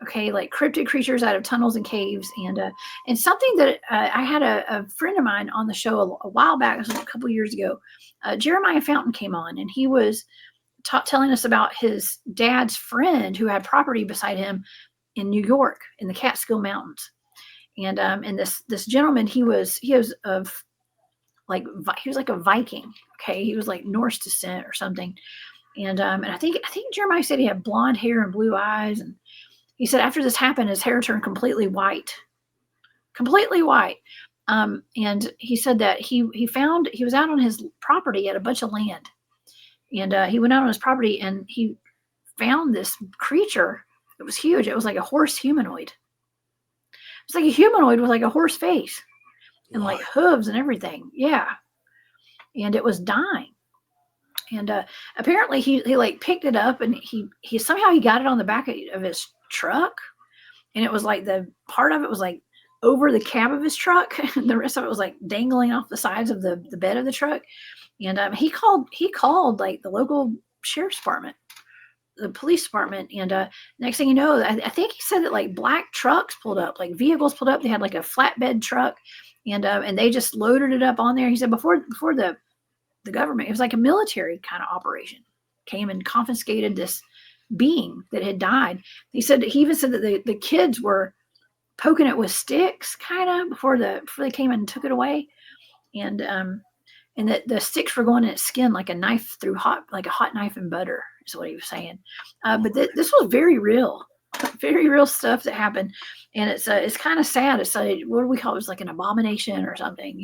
Okay, like cryptid creatures out of tunnels and caves, and something that I had a friend of mine on the show a while back, this was a couple years ago. Jeremiah Fountain came on, and he was telling us about his dad's friend who had property beside him in New York in the Catskill Mountains, and this gentleman he was like a Viking. Okay, he was like Norse descent or something, and I think Jeremiah said he had blonde hair and blue eyes, and he said after this happened, his hair turned completely white. And he said that he was out on his property at a bunch of land, and he went out on his property and he found this creature. It was huge. It was like a horse humanoid. It was like a humanoid with like a horse face and like hooves and everything. Yeah. And it was dying. And apparently he like picked it up and he somehow he got it on the back of his truck, and it was like the part of it was like over the cab of his truck, and the rest of it was like dangling off the sides of the bed of the truck. And he called like the local sheriff's department, the police department, and next thing you know, I think he said that like black trucks pulled up, like vehicles pulled up. They had like a flatbed truck, and they just loaded it up on there. He said before the government, it was like a military kind of operation, came and confiscated this being that had died. He even said that the kids were poking it with sticks kind of before they came and took it away. and that the sticks were going in its skin like a hot knife in butter is what he was saying. But this was very real stuff that happened, and it's kind of sad. It's like, what do we call it? It was like an abomination or something,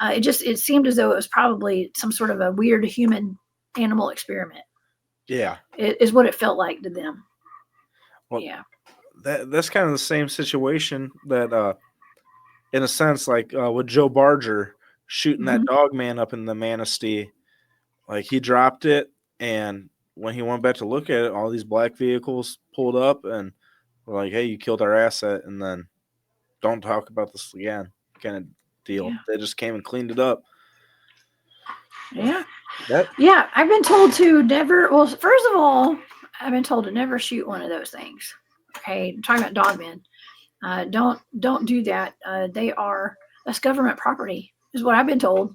it seemed as though it was probably some sort of a weird human animal experiment. Yeah, it is what it felt like to them. Well, yeah, that's kind of the same situation that in a sense, like with Joe Barger shooting that Dogman up in the Manistee. Like, he dropped it, and when he went back to look at it, all these black vehicles pulled up and were like, hey, you killed our asset, and then don't talk about this again kind of deal. Yeah. They just came and cleaned it up. Yeah. I've been told to never, well, first of all, I've been told to never shoot one of those things. Okay, I'm talking about Dogman. Don't do that. That's government property, is what I've been told.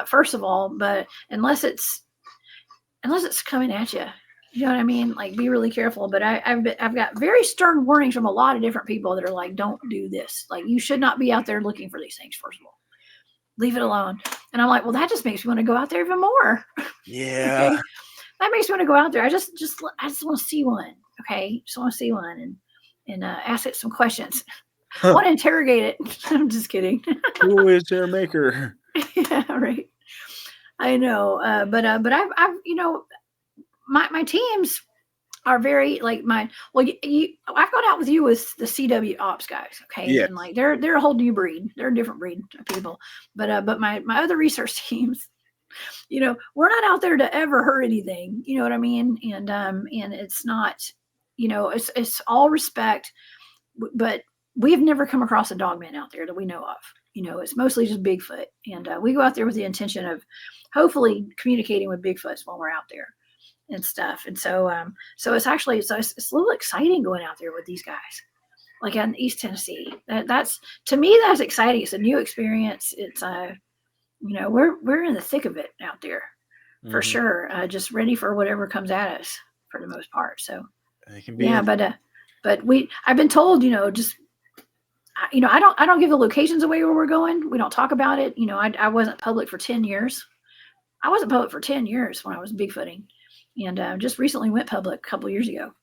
First of all, but unless it's coming at you, you know what I mean? Like, be really careful. But I've got very stern warnings from a lot of different people that are like, don't do this. Like, you should not be out there looking for these things. First of all, leave it alone. And I'm like, well, that just makes me want to go out there even more. Yeah. Okay? That makes me want to go out there. I just want to see one. Okay, just want to see one and ask it some questions. I want to interrogate it. I'm just kidding. Who is their maker? Yeah, right. I know, but I've my teams are very like mine. Well, I've gone out with you with the CW ops guys, okay? Yeah. And like they're a whole new breed. They're a different breed of people. But my other research teams, we're not out there to ever hurt anything. You know what I mean? And it's not, it's all respect, but we've never come across a Dogman out there that we know of. It's mostly just Bigfoot. And we go out there with the intention of hopefully communicating with Bigfoots while we're out there and stuff. And so it's actually, it's a little exciting going out there with these guys, like in East Tennessee. That's, to me, that's exciting. It's a new experience. It's, we're in the thick of it out there for sure. Just ready for whatever comes at us for the most part. So, it can be but I've been told, just, I don't give the locations away where we're going. We don't talk about it. I wasn't public for 10 years. I wasn't public for 10 years when I was Bigfooting, and just recently went public a couple of years ago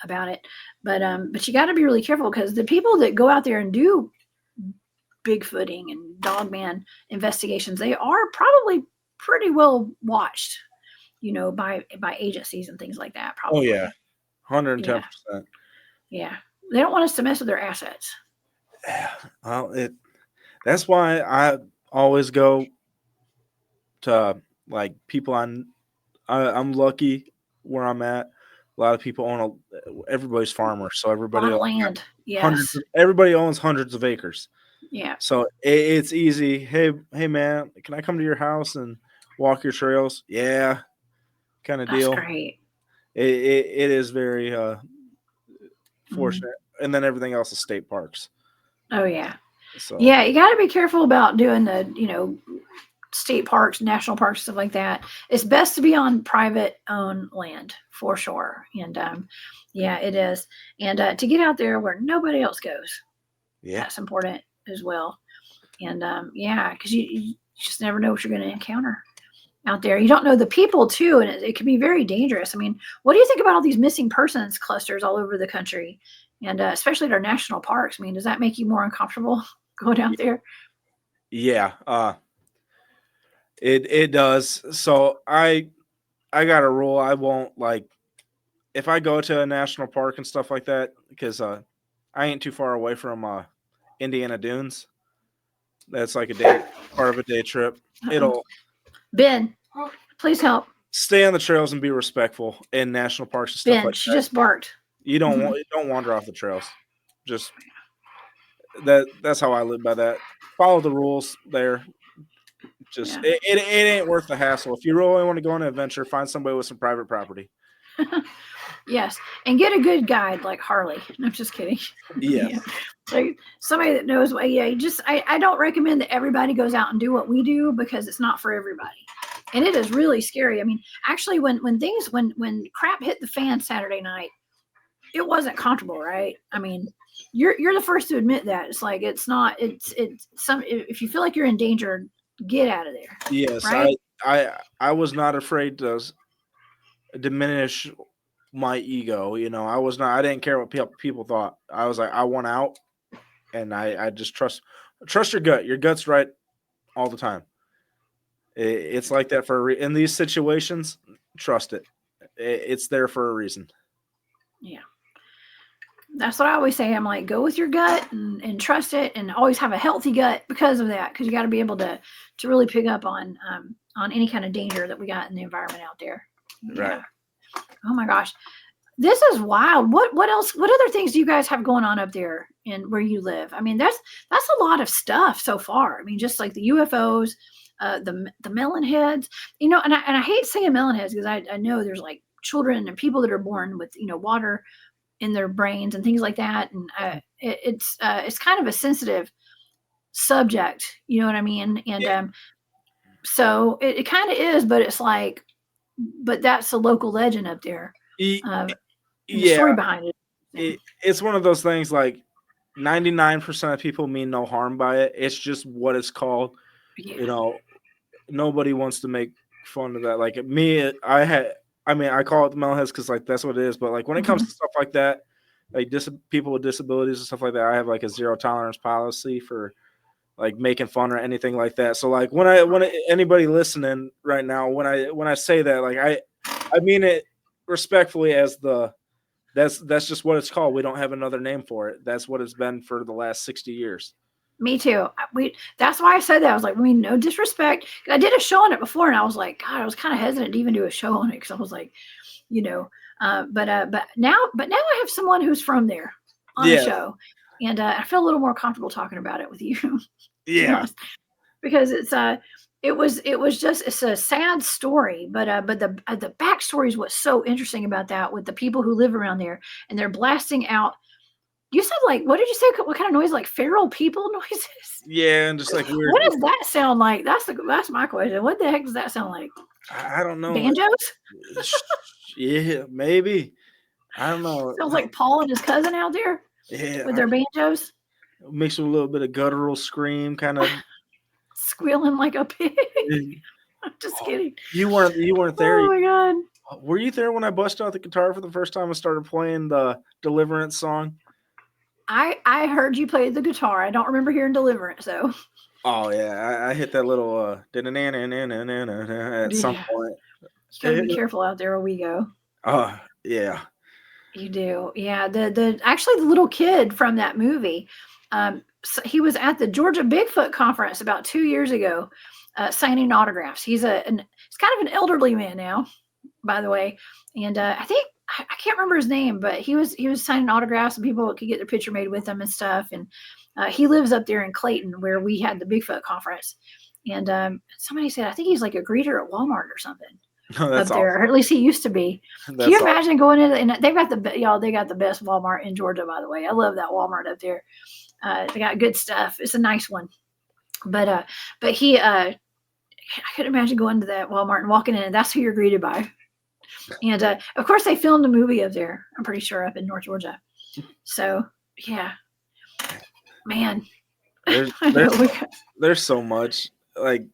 about it. But you got to be really careful, because the people that go out there and do Bigfooting and Dogman investigations, they are probably pretty well watched, by agencies and things like that. Probably. Oh yeah, 110%. Yeah, they don't want us to mess with their assets. Well, that's why I always go to like people I'm lucky where I'm at. A lot of people own everybody's farmers, so everybody owns land. Yes, everybody owns hundreds of acres. Yeah, so it's easy. Hey man, can I come to your house and walk your trails? Yeah, kind of deal. That's great. It is very fortunate, and then everything else is state parks. Oh yeah. So yeah, you got to be careful about doing the state parks, national parks, stuff like that. It's best to be on private owned land for sure. And yeah, it is. And to get out there where nobody else goes, that's important as well. And yeah, because you just never know what you're going to encounter out there. You don't know the people too, and it can be very dangerous. I mean, what do you think about all these missing persons clusters all over the country? And especially at our national parks. I mean, does that make you more uncomfortable going out there? Yeah, it does. So I got a rule. I won't, like, if I go to a national park and stuff like that, because I ain't too far away from Indiana Dunes. That's like part of a day trip. It'll Ben, please help. Stay on the trails and be respectful in national parks and stuff Ben, like she that. just barked. You don't don't wander off the trails. Just that's how I live by that. Follow the rules there. Just it ain't worth the hassle. If you really want to go on an adventure, find somebody with some private property. Yes, and get a good guide like Harley. No, I'm just kidding. Yeah. Like somebody that knows what. Yeah, I don't recommend that everybody goes out and do what we do, because it's not for everybody, and it is really scary. I mean, actually, when crap hit the fan Saturday night, it wasn't comfortable, right? I mean, you're the first to admit that. It's like it's not. It's some. If you feel like you're in danger, get out of there. Yes, right? I was not afraid to diminish my ego. You know, I was not. I didn't care what people thought. I was like, I want out, and I just trust your gut. Your gut's right all the time. It's like that for in these situations. Trust it. It's there for a reason. Yeah. That's what I always say. I'm like, go with your gut and trust it, and always have a healthy gut because of that. Because you got to be able to really pick up on any kind of danger that we got in the environment out there. Right. Yeah. Oh my gosh, this is wild. What else? What other things do you guys have going on up there in where you live? I mean, that's a lot of stuff so far. I mean, just like the UFOs, the melon heads. You know, and I hate saying melon heads because I know there's like children and people that are born with water in their brains and things like that, and it's kind of a sensitive subject, you know what I mean? And so it kind of is, but it's like, but that's a local legend up there. The story behind it. It's one of those things. Like 99% of people mean no harm by it. It's just what it's called. Yeah. You know, nobody wants to make fun of that. Like me, I call it the melonheads because like that's what it is. But like when it comes to stuff like that, like people with disabilities and stuff like that, I have like a zero tolerance policy for like making fun or anything like that. So like when anybody listening right now, when I say that, like I mean it respectfully as that's just what it's called. We don't have another name for it. That's what it's been for the last 60 years. Me too. That's why I said that. I was like, no disrespect. I did a show on it before, and I was like, God, I was kind of hesitant to even do a show on it because I was like, but now I have someone who's from there on the show, and I feel a little more comfortable talking about it with you. Yeah, because it's a sad story, but the backstory is what's so interesting about that with the people who live around there, and they're blasting out. You said like, what did you say? What kind of noise? Like feral people noises? Yeah, and just like weird. What does that sound like? That's my question. What the heck does that sound like? I don't know. Banjos? Yeah, maybe. I don't know. Sounds like Paul and his cousin out there. Yeah, with their banjos. Mixed with a little bit of guttural scream, kind of squealing like a pig. I'm just kidding. You weren't there. Oh my God. Were you there when I busted out the guitar for the first time and started playing the Deliverance song? I heard you play the guitar. I don't remember hearing Deliverance though. Oh yeah, I hit that little at some point. You gotta be careful out there where we go. Oh yeah. You do, yeah. Actually the little kid from that movie, so he was at the Georgia Bigfoot conference about 2 years ago, signing autographs. He's kind of an elderly man now, by the way, and I think I can't remember his name, but he was signing autographs and people could get their picture made with him and stuff. And he lives up there in Clayton where we had the Bigfoot conference. And somebody said, I think he's like a greeter at Walmart or something up there, or at least he used to be. Can you imagine going in? And they got the best Walmart in Georgia, by the way. I love that Walmart up there. They got good stuff. It's a nice one. But he, I couldn't imagine going to that Walmart and walking in, and that's who you're greeted by. And of course, they filmed a movie up there. I'm pretty sure up in North Georgia. So yeah, man. There's so much. Like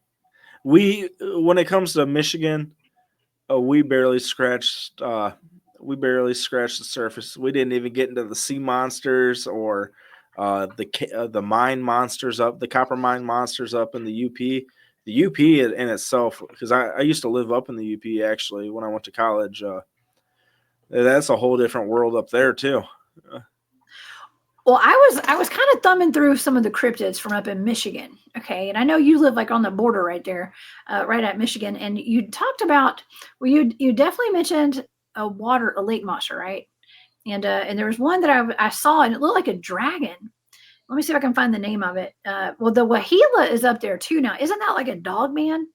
when it comes to Michigan, we barely scratched the surface. We didn't even get into the sea monsters or the mine monsters the copper mine monsters up in the UP. The UP in itself, because I used to live up in the UP actually when I went to college. That's a whole different world up there too. Well, I was kind of thumbing through some of the cryptids from up in Michigan. Okay, and I know you live like on the border right there, right at Michigan, and you talked about you definitely mentioned a lake monster, right? And there was one that I saw, and it looked like a dragon. Let me see if I can find the name of it. Well, the Wahila is up there too now. Isn't that like a Dogman?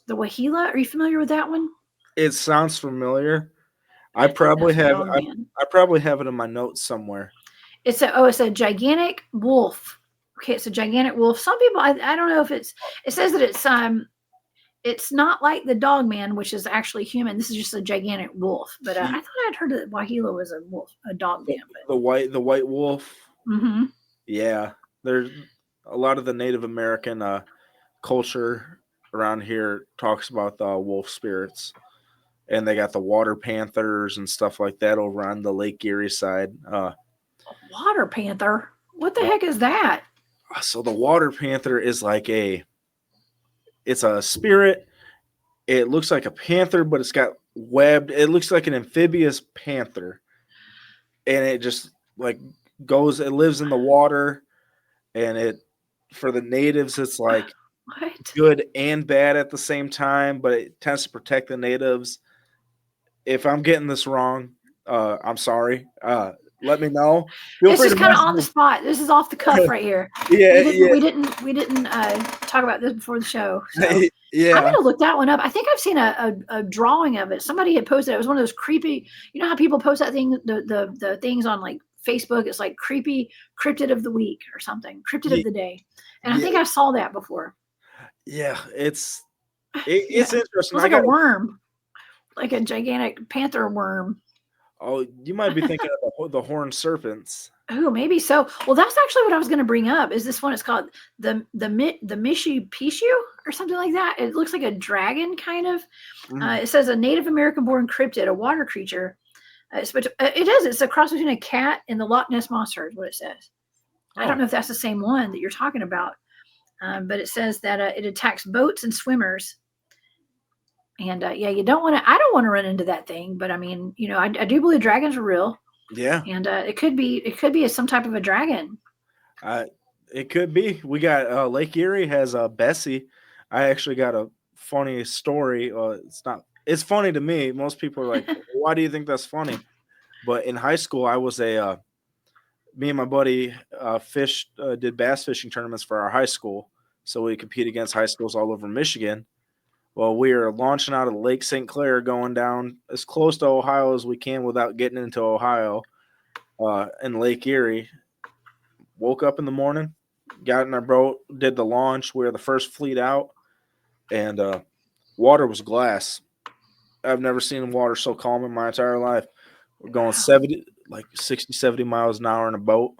The Wahila? Are you familiar with that one? It sounds familiar. I probably have it in my notes somewhere. It's a gigantic wolf. Okay, it's a gigantic wolf. Some people, I don't know if it says that it's not like the Dogman, which is actually human. This is just a gigantic wolf. But I thought I'd heard that Wahila was a wolf, a Dogman. The white wolf. Mm-hmm. Yeah, there's a lot of the Native American culture around here talks about the wolf spirits, and they got the water panthers and stuff like that over on the Lake Erie side. Water panther? What the heck is that? So the water panther is like it's a spirit. It looks like a panther, but it's got webbed. It looks like an amphibious panther, and it just like goes. It lives in the water, and it for the natives, it's like What? good and bad at the same time, but it tends to protect the natives. If I'm getting this wrong, I'm sorry. Let me know. It's just kind of on the spot. This is off the cuff right here. Yeah, we didn't talk about this before the show. So. Yeah, I'm gonna look that one up. I think I've seen a drawing of it. Somebody had posted it. It was one of those creepy. You know how people post that thing, the things on like Facebook. It's like creepy cryptid of the week or something, cryptid of the day. And I think I saw that before. Yeah, it's interesting. It's like a worm, like a gigantic panther worm. Oh, you might be thinking of the horned serpents. Oh, maybe so. Well, that's actually what I was going to bring up. Is this one? It's called the Mishi Pishu or something like that. It looks like a dragon, kind of. It says a Native American-born cryptid, a water creature. It's a cross between a cat and the Loch Ness monster, is what it says. I don't know if that's the same one that you're talking about, but it says that it attacks boats and swimmers. And you don't want to. I don't want to run into that thing. But I mean, I do believe dragons are real. Yeah, and it could be some type of a dragon. It could be. We got Lake Erie has Bessie. I actually got a funny story. It's funny to me. Most people are like, "Why do you think that's funny?" But in high school, I was me and my buddy did bass fishing tournaments for our high school. So we compete against high schools all over Michigan. Well, we are launching out of Lake St. Clair, going down as close to Ohio as we can without getting into Ohio, in Lake Erie. Woke up in the morning, got in our boat, did the launch. We were the first fleet out, and water was glass. I've never seen water so calm in my entire life. We're going 60, 70 miles an hour in a boat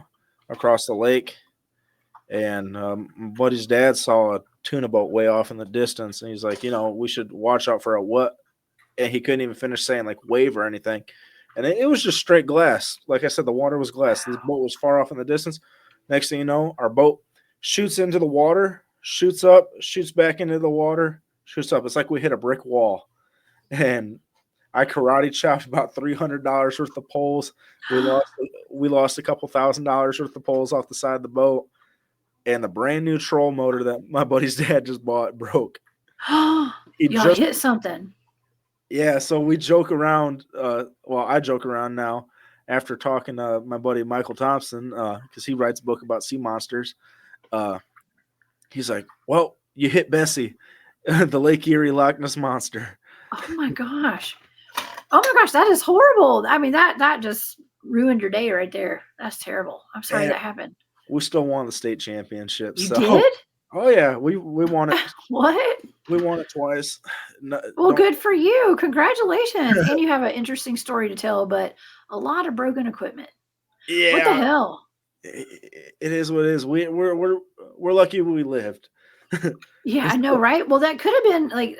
across the lake, and my buddy's dad saw a tuna boat way off in the distance, and he's like, we should watch out for a what? And he couldn't even finish saying like wave or anything. And it was just straight glass. Like I said, the water was glass. This boat was far off in the distance. Next thing you know, our boat shoots into the water, shoots up, shoots back into the water, shoots up. It's like we hit a brick wall. And I karate chopped about $300 worth of poles. We lost a couple $1,000s worth of poles off the side of the boat. And the brand new troll motor that my buddy's dad just bought broke. Y'all hit something. Yeah, so we joke around. I joke around now after talking to my buddy Michael Thompson, because he writes a book about sea monsters. He's like, "Well, you hit Bessie, the Lake Erie Loch Ness monster." Oh my gosh! That is horrible. I mean, that just ruined your day right there. That's terrible. I'm sorry that happened. We still won the state championship. You did? Oh yeah, we won it. What? We won it twice. Well, good for you. Congratulations. And you have an interesting story to tell, but a lot of broken equipment. Yeah. What the hell? It is what it is. We're lucky we lived. Yeah, I know, right? Well, that could have been like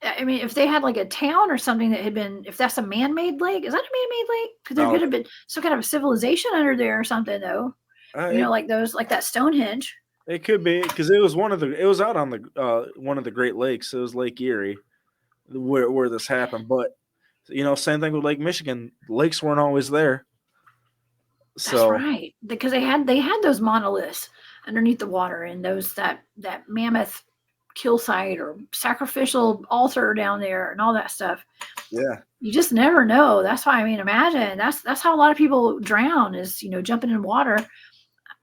if they had like a town or something that had been, if that's a man-made lake, is that a man-made lake? Because there could have been some kind of a civilization under there or something, though. Like that Stonehenge. It could be, because it was out on the one of the Great Lakes. It was Lake Erie where this happened. But same thing with Lake Michigan. Lakes weren't always there. That's right, because they had those monoliths underneath the water, and that mammoth kill site or sacrificial altar down there and all that stuff. Yeah, you just never know. That's why, I mean, imagine that's how a lot of people drown, is jumping in water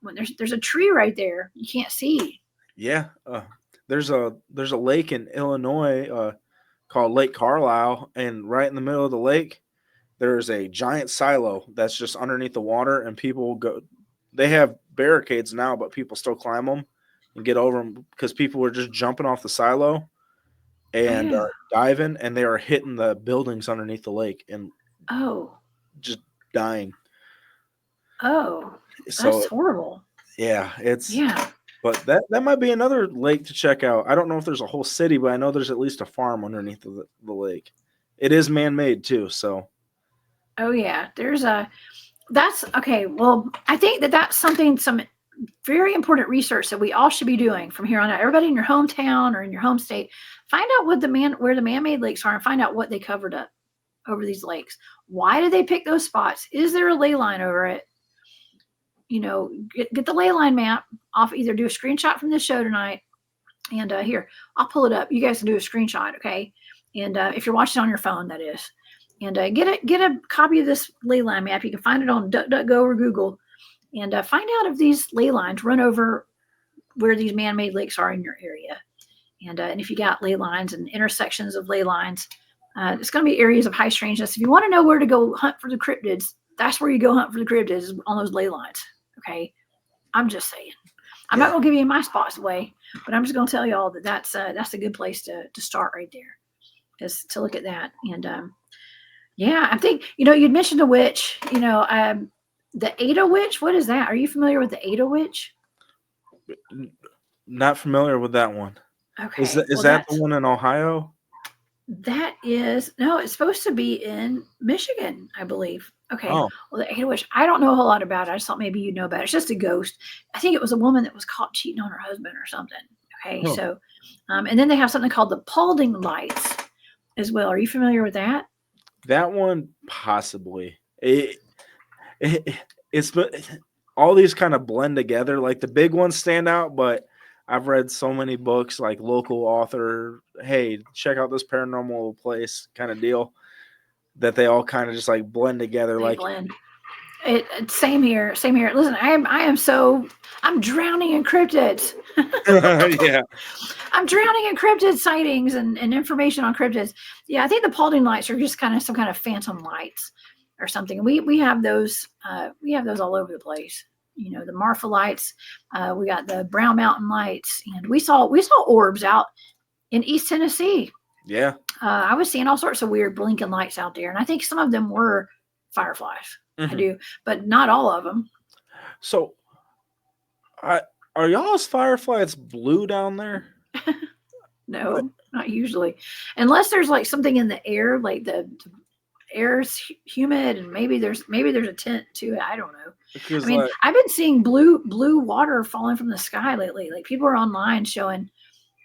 when there's a tree right there you can't see. Yeah, there's a lake in Illinois called Lake Carlisle, and right in the middle of the lake there's a giant silo that's just underneath the water, and people go. They have barricades now, but people still climb them and get over them because people were just jumping off the silo, and Yeah. diving, and they are hitting the buildings underneath the lake and Oh. just dying. Oh. So That's horrible. yeah, Yeah. but that might be another lake to check out. I don't know if there's a whole city, but I know there's at least a farm underneath the lake. It is man-made too, so Oh yeah. That's okay. Well, I think that's some very important research that we all should be doing from here on out. Everybody in your hometown or in your home state, find out where the man-made lakes are and find out what they covered up over these lakes. Why did they pick those spots? Is there a ley line over it? Get the ley line map off. Either do a screenshot from this show tonight, and here I'll pull it up. You guys can do a screenshot, okay? And if you're watching on your phone, that is, and get a copy of this ley line map. You can find it on DuckDuckGo or Google, and find out if these ley lines run over where these man-made lakes are in your area, and if you got ley lines and intersections of ley lines. It's going to be areas of high strangeness. If you want to know where to go hunt for the cryptids, that's where you go hunt for the cryptids, on those ley lines. Okay, I'm just saying. I'm not going to give you my spots away, but I'm just going to tell you all that that's a good place to start right there, is to look at that. And yeah, I think you'd mentioned a witch. The Ada witch. What is that? Are you familiar with the Ada witch? not familiar with that one. Okay, Is that the one in Ohio? That is no. It's supposed to be in Michigan, I believe. Okay. Oh. Well, the Ada witch, I don't know a whole lot about it. I just thought maybe you'd know about it. It's just a ghost. I think it was a woman that was caught cheating on her husband or something. Okay. Oh. So, and then they have something called the Paulding lights as well. Are you familiar with that? That one possibly. It's all these kind of blend together. Like the big ones stand out, but I've read so many books, like local author, hey, check out this paranormal place kind of deal, that they all kind of just like blend together. They blend. Same here. Listen, I'm drowning in cryptids. Yeah. I'm drowning in cryptid sightings and information on cryptids. Yeah, I think the Paulding lights are just kind of some kind of phantom lights or something. We have those. We have those all over the place. The Marfa lights. We got the Brown Mountain lights, and we saw orbs out in East Tennessee. Yeah. I was seeing all sorts of weird blinking lights out there, and I think some of them were fireflies. Mm-hmm. I do, but not all of them. So, are y'all's fireflies blue down there? No, not usually, unless there's like something in the air, like the air's humid, and maybe there's a tint to it. I don't know. Because I mean, I've been seeing blue water falling from the sky lately. Like people are online showing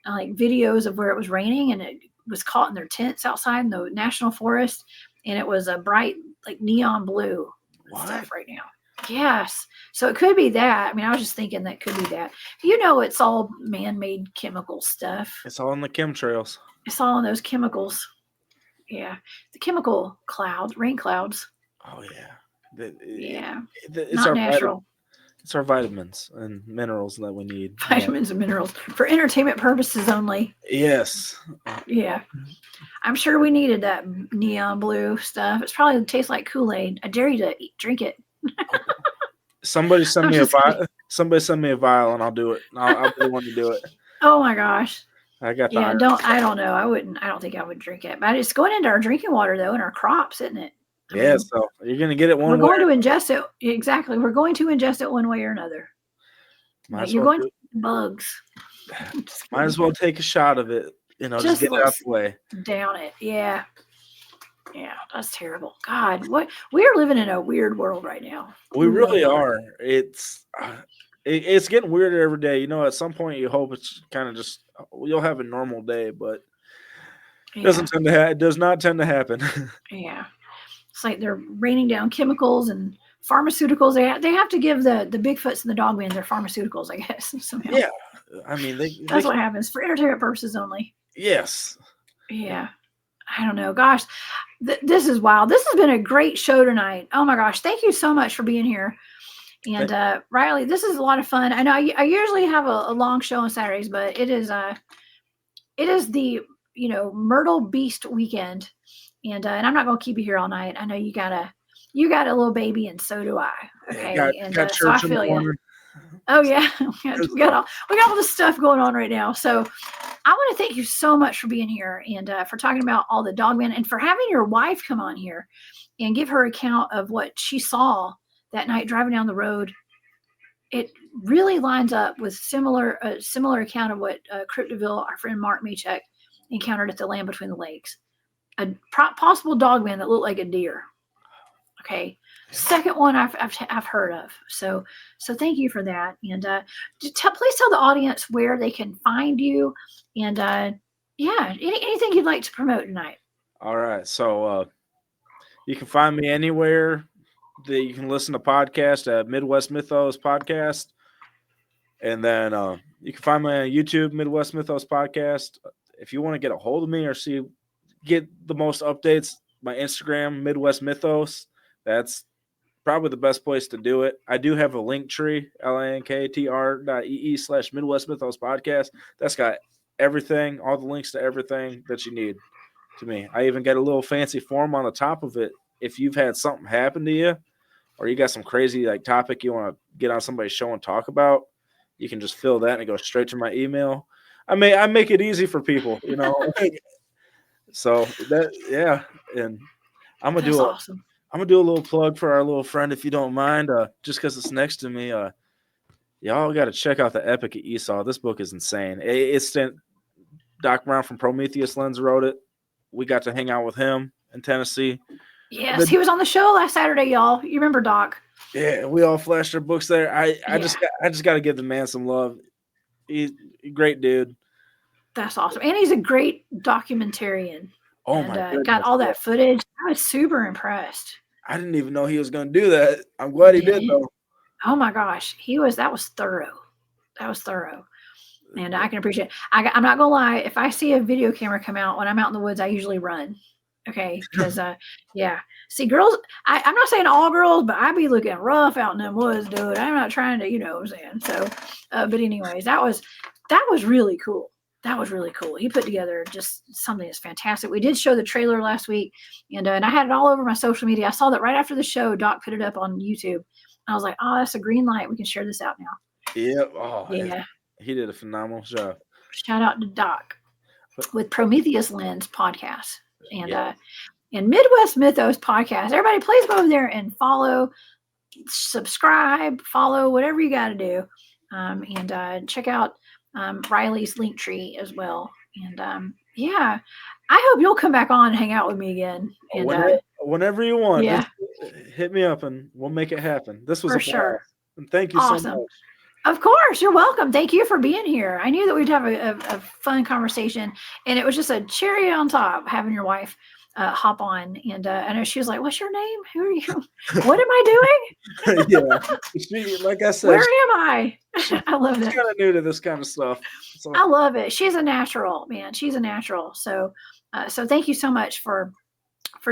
like videos of where it was raining and it was caught in their tents outside in the national forest, and it was a bright like neon blue stuff right now. Yes, so it could be that. I mean, I was just thinking that could be that. It's all man-made chemical stuff. It's all in the chemtrails. It's all in those chemicals. Yeah, the chemical clouds, rain clouds. Oh yeah. It's not natural. It's our vitamins and minerals that we need. Vitamins and minerals for entertainment purposes only. Yes. Yeah. I'm sure we needed that neon blue stuff. It's probably tastes like Kool-Aid. I dare you to drink it. Somebody send me a vial and I'll do it. I'll be the one to do it. Oh my gosh. I got I don't know. I don't think I would drink it. But it's going into our drinking water though, and our crops, isn't it? Yeah, so you're gonna get it one way. We're going to ingest it. Exactly. We're going to ingest it one way or another. You're going to eat bugs. Might as well take a shot of it. Just get it out the way. Down it. Yeah. Yeah, that's terrible. God, we are living in a weird world right now. We really are. It's getting weirder every day. At some point you hope it's kind of just you'll have a normal day, but it does not tend to happen. Yeah. It's like they're raining down chemicals and pharmaceuticals. They have to give the Bigfoots and the Dogman their pharmaceuticals, I guess. Somehow. Yeah. I mean, that's what happens for entertainment purposes only. Yes. Yeah. I don't know. Gosh, this is wild. This has been a great show tonight. Oh my gosh. Thank you so much for being here. And Ryley, this is a lot of fun. I know I usually have a long show on Saturdays, but it is the Myrtle Beast weekend. And I'm not going to keep you here all night. I know you got a little baby, and so do I. Okay, got so I feel you. Oh yeah, we got all this stuff going on right now. So I want to thank you so much for being here and for talking about all the Dogman and for having your wife come on here and give her account of what she saw that night driving down the road. It really lines up with similar account of what Cryptidville, our friend Mark Michgan, encountered at the Land Between the Lakes. A possible Dogman that looked like a deer. Okay. Second one I've heard of. So thank you for that. And please tell the audience where they can find you. And anything you'd like to promote tonight. All right. So you can find me anywhere that you can listen to podcasts at Midwest Mythos Podcast. And then you can find me on YouTube, Midwest Mythos Podcast. If you want to get a hold of me or get the most updates, my Instagram, Midwest Mythos. That's probably the best place to do it. I do have a link tree, linktr.ee/Midwest Mythos Podcast. That's got everything, all the links to everything that you need to me. I even got a little fancy form on the top of it. If you've had something happen to you or you got some crazy topic you want to get on somebody's show and talk about, you can just fill that and it goes straight to my email. I make it easy for people, So and I'm gonna do awesome. I'm gonna do a little plug for our little friend, if you don't mind. Just because it's next to me, y'all got to check out the Epic of Esau. This book is insane. It's Doc Brown from Prometheus Lens wrote it. We got to hang out with him in Tennessee. Yes, he was on the show last Saturday, y'all. You remember Doc? Yeah, we all flashed our books there. I just got to give the man some love. He's a great dude. That's awesome. And he's a great documentarian. Oh, my goodness. Got all that footage. I was super impressed. I didn't even know he was going to do that. I'm glad he did, though. Oh, my gosh. That was thorough. And I can appreciate it. I'm not going to lie. If I see a video camera come out when I'm out in the woods, I usually run. Okay. Because, see, girls, I'm not saying all girls, but I be looking rough out in them woods, dude. I'm not trying to, you know what I'm saying? So, but anyways, that was really cool. That was really cool. He put together just something that's fantastic. We did show the trailer last week, and I had it all over my social media. I saw that right after the show, Doc put it up on YouTube. I was like, oh, that's a green light. We can share this out now. Yep. Oh, yeah. He did a phenomenal job. Shout out to Doc with Prometheus Lens Podcast and Midwest Mythos Podcast. Everybody, please go over there and follow, subscribe, follow, whatever you got to do, and check out Ryley's link tree as well. And I hope you'll come back on and hang out with me again. And whenever you want, yeah, hit me up and we'll make it happen. This was for sure. And thank you so much. Of course, you're welcome. Thank you for being here. I knew that we'd have a fun conversation, and it was just a cherry on top having your wife hop on. And I know she was like, "What's your name? Who are you? What am I doing?" Like I said, where am I? I love that. She's kind of new to this kind of stuff. So. I love it. She's a natural, man. She's a natural. So thank you so much for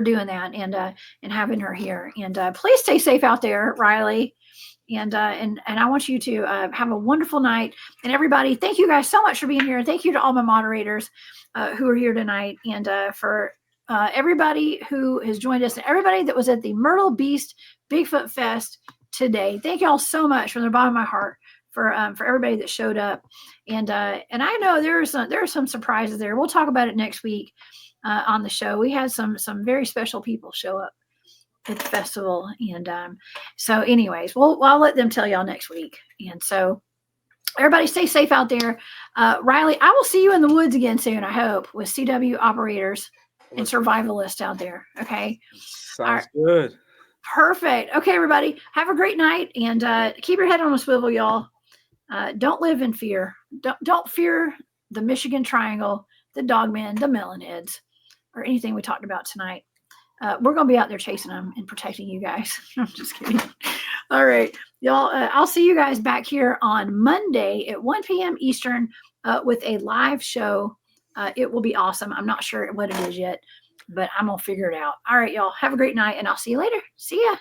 doing that and having her here. And please stay safe out there, Ryley. And I want you to have a wonderful night. And everybody, thank you guys so much for being here. Thank you to all my moderators who are here tonight, and for everybody who has joined us, and everybody that was at the Myrtle Beast Bigfoot Fest today. Thank you all so much from the bottom of my heart for everybody that showed up. And I know there are some surprises there. We'll talk about it next week on the show. We had some very special people show up at the festival, and so anyways, I'll let them tell y'all next week. And so everybody stay safe out there. Ryley, I will see you in the woods again soon, I hope, with CW operators and survivalists out there. Okay, sounds good. Perfect. Okay, everybody, have a great night, and keep your head on a swivel, y'all. Don't live in fear. Don't fear the Michigan Triangle, the Dogman, the melon heads, or anything we talked about tonight. We're going to be out there chasing them and protecting you guys. I'm just kidding. All right, y'all. I'll see you guys back here on Monday at 1 p.m. Eastern with a live show. It will be awesome. I'm not sure what it is yet, but I'm going to figure it out. All right, y'all. Have a great night, and I'll see you later. See ya.